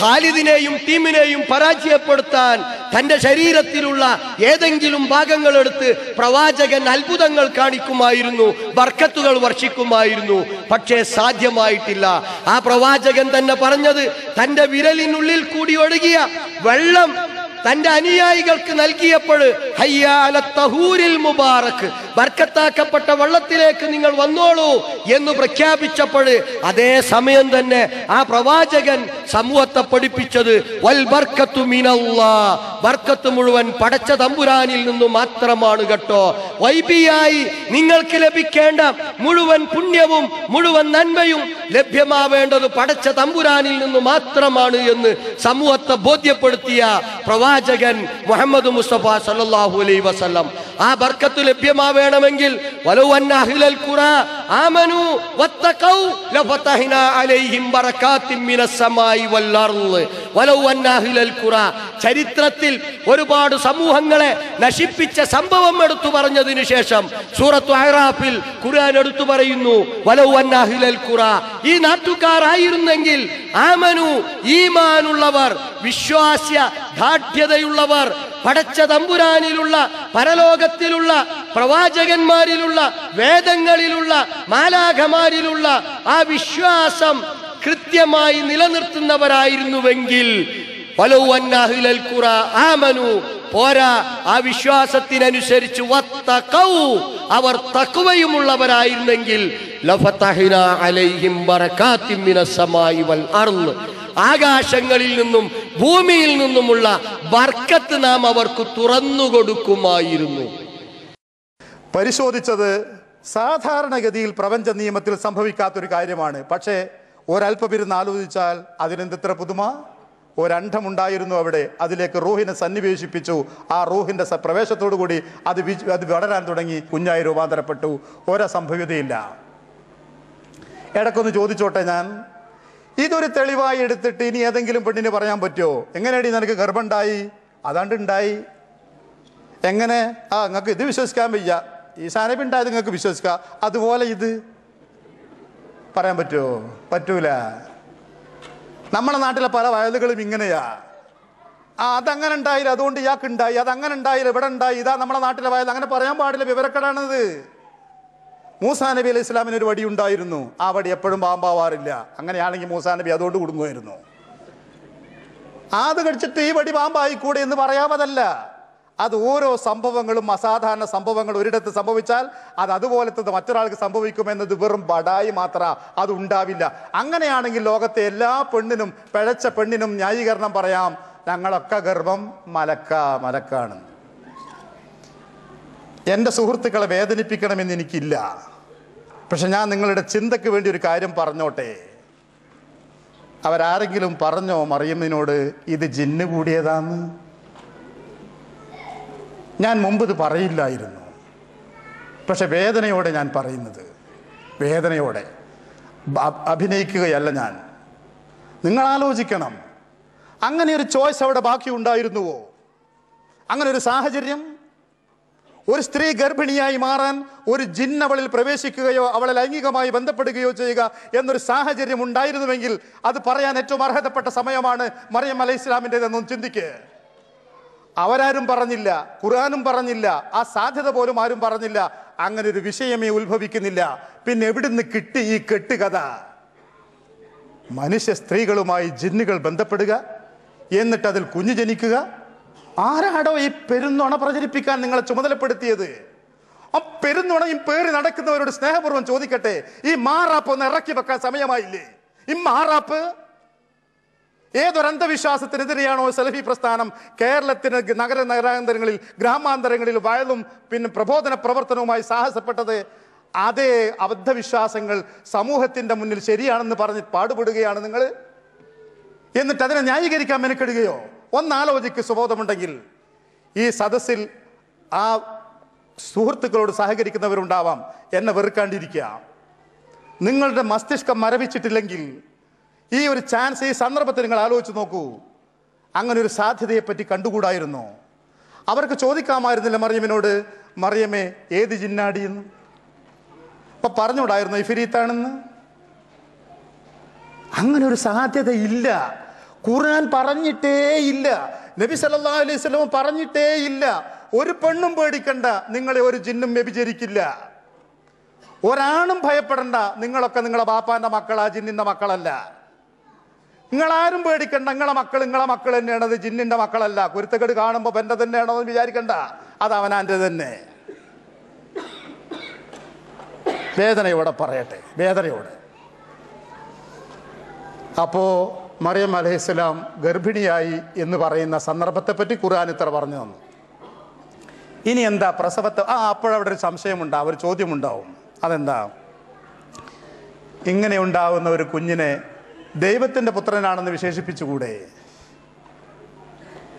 ഖാലിദിനെയും ടീമിനെയും പരാജയപ്പെടുത്താൻ തന്റെ ശരീരത്തിലുള്ള ഏതെങ്കിലും ഭാഗങ്ങൾ എടുത്ത് പ്രവാചകൻ അത്ഭുതങ്ങൾ കാണിക്കുമായിരുന്നു, ബർക്കത്തുകൾ വർഷിക്കുമായിരുന്നു. പക്ഷേ സാധ്യമായിട്ടില്ല. ആ പ്രവാചകൻ തന്നെ പറഞ്ഞത്, തന്റെ വിരലിനുള്ളിൽ കൂടി ഒഴുകിയ വെള്ളം തന്റെ അനുയായികൾക്ക് നൽകിയപ്പോൾ മുബാറക്, ബർക്കത്താക്കപ്പെട്ട വെള്ളത്തിലേക്ക് നിങ്ങൾ വന്നോളൂ എന്ന് പ്രഖ്യാപിച്ചപ്പോൾ അതേ സമയം തന്നെ ആ പ്രവാചകൻ സമൂഹത്തെ പഠിപ്പിച്ചത് വൽ ബർക്കത്തു മിനല്ലാഹ്, ബർക്കത്ത് മുഴുവൻ പടച്ച തമ്പുരാനിൽ നിന്ന് മാത്രമാണ് കേട്ടോ. വൈബിയായി നിങ്ങൾക്ക് ലഭിക്കേണ്ട മുഴുവൻ പുണ്യവും മുഴുവൻ നന്മയും ലഭ്യമാവേണ്ടത് പടച്ച തമ്പുരാനിൽ നിന്ന് മാത്രമാണ് എന്ന് സമൂഹത്തെ ബോധ്യപ്പെടുത്തിയ പ്രവാചകൻ മുഹമ്മദ് മുസ്തഫ സല്ലല്ലാഹു അലൈഹി വസല്ലം. ആ ബർക്കത്ത് ലഭ്യമാവേണമെങ്കിൽ വലൗ അന്ന അഹ്ലൽ ഖുറാ ആമനു വത്തഖൗ ലഫതഹ്നാ അലൈഹിം ബറകാത്തിൻ മിനസ് സമായി വൽ അർള്. വലൗ അന്ന അഹ്ലൽ ഖുറാ, ചരിത്രത്തിൽ ഒരുപാട് സമൂഹങ്ങളെ നശിപ്പിച്ച സംഭവം എടുത്തു പറഞ്ഞതിന് ശേഷം സൂറത്തു അഹ്റാഫിൽ ഖുർആൻ എടുത്തു പറയുന്നു വലൗ അന്ന അഹ്ലൽ ഖുറാ, ഈ നാട്ടുകാരായിരുന്നെങ്കിൽ ആമനു, ഈമാനുള്ളവർ, വിശ്വാസ്യ ദാർഢ്യതയുള്ളവർ, പടച്ച തമ്പുരാനിലുള്ള, പരലോകത്തിലുള്ള, പ്രവാചകന്മാരിലുള്ള, വേദങ്ങളിലുള്ള, മാലാഖമാരിലുള്ള ആ വിശ്വാസം കൃത്യമായി നിലനിർത്തുന്നവരായിരുന്നുവെങ്കിൽ വലൗ അന്ന അഹ്ലൽ ഖുറാ ആമനു, പോരാ, ആ വിശ്വാസത്തിനനുസരിച്ച് വത്തഖൗ, അവർ തഖ്വയുമുള്ളവരായിരുന്നെങ്കിൽ ലഫതഹ്നാ അലൈഹിം ബറകാത്തിൻ മിനസ് സമായി വൽ അർള്, ആകാശങ്ങളിൽ നിന്നും ഭൂമിയിൽ നിന്നുമുള്ള ബർക്കത്ത് നാം അവർക്ക് തുറന്നു കൊടുക്കുമായിരുന്നു. പരിശോധിച്ചത് സാധാരണഗതിയിൽ പ്രപഞ്ച നിയമത്തിൽ സംഭവിക്കാത്തൊരു കാര്യമാണ്. പക്ഷേ ഒരല്പമിരുന്ന് ആലോചിച്ചാൽ അതിനെന്തിത്ര പുതുമ. ഒരണ്ഡമുണ്ടായിരുന്നു അവിടെ, അതിലേക്ക് റൂഹിനെ സന്നിവേശിപ്പിച്ചു. ആ റൂഹിന്റെ പ്രവേശത്തോടു കൂടി അത് വളരാൻ തുടങ്ങി, കുഞ്ഞായി രൂപാന്തരപ്പെട്ടു. ഒരസംഭവ്യതയില്ല. ഇടയ്ക്കൊന്ന് ചോദിച്ചോട്ടെ ഞാൻ, ഇതൊരു തെളിവായി എടുത്തിട്ട് ഇനി ഏതെങ്കിലും പെണ്ണിന് പറയാൻ പറ്റുമോ? എങ്ങനെയാടി നിനക്ക് ഗർഭമുണ്ടായി? അതാണ്ട് ഉണ്ടായി. എങ്ങനെ? നിങ്ങൾക്ക് ഇത് വിശ്വസിക്കാൻ വയ്യ, ഈശാനബി ഉണ്ടായത് നിങ്ങൾക്ക് വിശ്വസിക്കാം, അതുപോലെ ഇത് പറയാൻ പറ്റുമോ? പറ്റൂല. നമ്മുടെ നാട്ടിലെ പല വയലുകളും ഇങ്ങനെയാ. അതങ്ങനെ ഉണ്ടായില്ല, അതുകൊണ്ട് ഇയാൾക്ക് ഉണ്ടായി, അതങ്ങനെ ഉണ്ടായില്ല, ഇവിടെ ഉണ്ടായി, ഇതാ നമ്മുടെ നാട്ടിലെ വയൽ. അങ്ങനെ പറയാൻ പാടില്ല, വിവരക്കേടാണത്. മൂസാ നബി അലൈഹി ഇസ്ലാമിന് ഒരു വടി ഉണ്ടായിരുന്നു. ആ വടി എപ്പോഴും പാമ്പാവാറില്ല. അങ്ങനെയാണെങ്കിൽ മൂസാ നബി അതുകൊണ്ട് കുടുങ്ങുമായിരുന്നു. അത് കടിച്ചിട്ട് ഈ വടി പാമ്പായിക്കൂടെ എന്ന് പറയാമതല്ല. അത് ഓരോ സംഭവങ്ങളും, അസാധാരണ സംഭവങ്ങൾ ഒരിടത്ത് സംഭവിച്ചാൽ അത് അതുപോലത്തെ മറ്റൊരാൾക്ക് സംഭവിക്കുമെന്നത് വെറും ബടായി മാത്രം, അത് ഉണ്ടാവില്ല. അങ്ങനെയാണെങ്കിൽ ലോകത്തെ എല്ലാ പെണ്ണിനും, പിഴച്ച പെണ്ണിനും ന്യായീകരണം പറയാം, ഞങ്ങളൊക്കെ ഗർഭം മലക്കാണ്. എൻ്റെ സുഹൃത്തുക്കളെ വേദനിപ്പിക്കണമെന്ന് എനിക്കില്ല. പക്ഷെ ഞാൻ നിങ്ങളുടെ ചിന്തയ്ക്ക് വേണ്ടി ഒരു കാര്യം പറഞ്ഞോട്ടെ. അവരാരെങ്കിലും പറഞ്ഞോ മറിയമ്മിനോട് ഇത് ജിന്ന് കൂടിയതാന്ന്? ഞാൻ മുമ്പ് ഇത് പറയില്ലായിരുന്നു. പക്ഷെ വേദനയോടെ ഞാൻ പറയുന്നത്, വേദനയോടെ അഭിനയിക്കുകയല്ല ഞാൻ. നിങ്ങൾ ആലോചിക്കണം, അങ്ങനെ ഒരു ചോയ്സ് അവിടെ ബാക്കി ഉണ്ടായിരുന്നുവോ? അങ്ങനെ ഒരു സാഹചര്യം, ഒരു സ്ത്രീ ഗർഭിണിയായി മാറാൻ ഒരു ജിന്ന് അവളിൽ പ്രവേശിക്കുകയോ അവളെ ലൈംഗികമായി ബന്ധപ്പെടുകയോ ചെയ്യുക എന്നൊരു സാഹചര്യം ഉണ്ടായിരുന്നുവെങ്കിൽ അത് പറയാൻ ഏറ്റവും അർഹതപ്പെട്ട സമയമാണ് മറിയം അലൈഹി ഇസ്ലാമിൻ്റെതെന്നൊന്ന് ചിന്തിക്ക്. അവരാരും പറഞ്ഞില്ല, ഖുർആനും പറഞ്ഞില്ല, ആ സാധ്യത പോലും ആരും പറഞ്ഞില്ല. അങ്ങനെ ഒരു വിഷയമേ ഉത്ഭവിക്കുന്നില്ല. പിന്നെ എവിടുന്ന് കിട്ടി ഈ കെട്ടുകഥ? മനുഷ്യ സ്ത്രീകളുമായി ജിന്നുകൾ ബന്ധപ്പെടുക, എന്നിട്ട് അതിൽ കുഞ്ഞു ജനിക്കുക. ആരാടോ ഈ പെരുന്നുണ പ്രചരിപ്പിക്കാൻ നിങ്ങളെ ചുമതലപ്പെടുത്തിയത്? ആ പെരുന്നുണയും പേറി നടക്കുന്നവരോട് സ്നേഹപൂർവ്വം ചോദിക്കട്ടെ, ഈ മാറാപ്പ് ഒന്ന് ഇറക്കി വെക്കാൻ സമയമായില്ലേ? ഈ മാറാപ്പ് ഏതൊരന്ധവിശ്വാസത്തിനെതിരെയാണോ സലഫി പ്രസ്ഥാനം കേരളത്തിന് നഗരാന്തരങ്ങളിൽ ഗ്രാമാന്തരങ്ങളിൽ വയലും പിന്നെ പ്രബോധന പ്രവർത്തനവുമായി സാഹസപ്പെട്ടത്, അതേ അബദ്ധവിശ്വാസങ്ങൾ സമൂഹത്തിന്റെ മുന്നിൽ ശരിയാണെന്ന് പറഞ്ഞ് പാടുപെടുകയാണ് നിങ്ങൾ. എന്നിട്ട് അതിനെ ന്യായീകരിക്കാൻ മെനക്കെടുകയോ? ഒന്നാലോചിക്ക് സുബോധമുണ്ടെങ്കിൽ. ഈ സദസ്സിൽ ആ സുഹൃത്തുക്കളോട് സഹകരിക്കുന്നവരുണ്ടാവാം, എന്നെ വെറുക്കാണ്ടിരിക്കുക. നിങ്ങളുടെ മസ്തിഷ്കം മരവിച്ചിട്ടില്ലെങ്കിൽ ഈ ഒരു ചാൻസ്, ഈ സന്ദർഭത്തിൽ നിങ്ങൾ ആലോചിച്ച് നോക്കൂ. അങ്ങനെ ഒരു സാധ്യതയെപ്പറ്റി കണ്ടുകൂടായിരുന്നു? അവർക്ക് ചോദിക്കാമായിരുന്നില്ല മറിയമിനോട്, മറിയമേ ഏത് ജിന്നാടിയെന്ന്? അപ്പൊ പറഞ്ഞുകൂടായിരുന്നു ഇഫിരീത്താണെന്ന്? അങ്ങനെ ഒരു സാധ്യത ഇല്ല. ഖുർആൻ പറഞ്ഞിട്ടേ ഇല്ല, നബി സല്ലല്ലാഹു അലൈഹി വസല്ലം പറഞ്ഞിട്ടേ ഇല്ല. ഒരു പെണ്ണും പേടിക്കണ്ട, നിങ്ങളെ ഒരു ജിന്നും വ്യഭിചരിക്കില്ല. ഒരാണും ഭയപ്പെടണ്ട, നിങ്ങളൊക്കെ നിങ്ങളെ ബാപ്പാന്റെ മക്കളാ, ജിന്നിന്റെ മക്കളല്ല. നിങ്ങളാരും പേടിക്കണ്ട, നിങ്ങളെ മക്കൾ തന്നെയാണ്, അത് ജിന്നിന്റെ മക്കളല്ല. കുരുത്തക്കേട് കാണുമ്പോൾ എൻ്റെ തന്നെയാണോ എന്ന് വിചാരിക്കണ്ട, അത് അവനാൻ്റെ തന്നെ. വേദനയോടെ പറയട്ടെ, വേദനയോടെ. അപ്പോ മറിയം അലൈഹിസ്സലാം ഗർഭിണിയായി എന്ന് പറയുന്ന സന്ദർഭത്തെപ്പറ്റി ഖുർആൻ ഇത്ര പറഞ്ഞു തന്നു. ഇനി എന്താ പ്രസവത്തെ? അപ്പോഴവിടെ ഒരു സംശയമുണ്ടാവും, ഒരു ചോദ്യമുണ്ടാവും. അതെന്താ? ഇങ്ങനെ ഉണ്ടാവുന്ന ഒരു കുഞ്ഞിനെ ദൈവത്തിൻ്റെ പുത്രനാണെന്ന് വിശേഷിപ്പിച്ചുകൂടെ?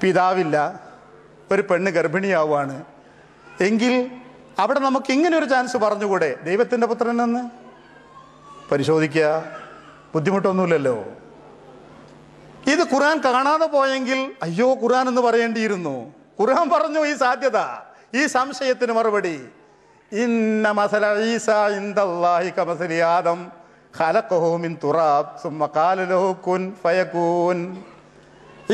പിതാവില്ല, ഒരു പെണ്ണ് ഗർഭിണിയാവുകയാണ് എങ്കിൽ അവിടെ നമുക്ക് ഇങ്ങനെ ഒരു ചാൻസ് പറഞ്ഞുകൂടെ, ദൈവത്തിൻ്റെ പുത്രനെന്ന്? പരിശോധിക്കുക, ബുദ്ധിമുട്ടൊന്നുമില്ലല്ലോ. ഇത് ഖുർആൻ കാണാതെ പോയെങ്കിൽ അയ്യോ ഖുർആൻ എന്ന് പറയേണ്ടിയിരുന്നു. ഖുർആൻ പറഞ്ഞു ഈ സാധ്യത, ഈ സംശയത്തിന് മറുപടി. ഇന്ന മസല ഈസ ഇൻദല്ലാഹി കമസലി ആദം ഖലഖഹു മിൻ തുറാബ് സുമ്മ ഖാല ലഹു കുൻ ഫയകൂൻ.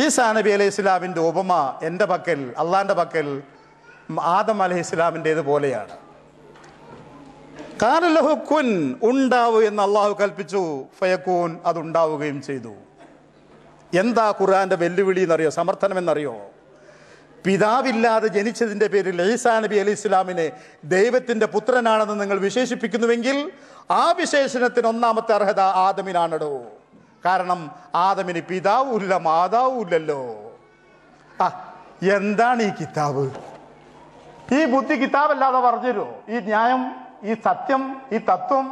ഈസാ നബി അലൈഹി ഇസ്ലാമിൻ്റെ ഉപമ എൻ്റെ പക്കൽ, അള്ളാൻ്റെ പക്കൽ ആദം അലൈഹി ഇസ്ലാമിൻ്റേത് പോലെയാണ്. ഖാല ലഹു കുൻ, ഉണ്ടാവൂ എന്ന് അള്ളാഹു കൽപ്പിച്ചു, ഫയകൂൻ, അതുണ്ടാവുകയും ചെയ്തു. എന്താ ഖുർആന്റെ വെല്ലുവിളി എന്നറിയോ, സമർത്ഥനം എന്നറിയോ? പിതാവില്ലാതെ ജനിച്ചതിൻ്റെ പേരിൽ ഈസാ നബി അലൈഹി ഇസ്ലാമിനെ ദൈവത്തിൻ്റെ പുത്രനാണെന്ന് നിങ്ങൾ വിശേഷിപ്പിക്കുന്നുവെങ്കിൽ ആ വിശേഷണത്തിന് ഒന്നാമത്തെ അർഹത ആദമിനാണോ? കാരണം ആദമിന് പിതാവുമില്ല മാതാവുമില്ലല്ലോ. എന്താണ് ഈ കിതാബ്? ഈ ബുദ്ധി കിതാബല്ലാതെ പറഞ്ഞുതരുമോ? ഈ ന്യായം, ഈ സത്യം, ഈ തത്വം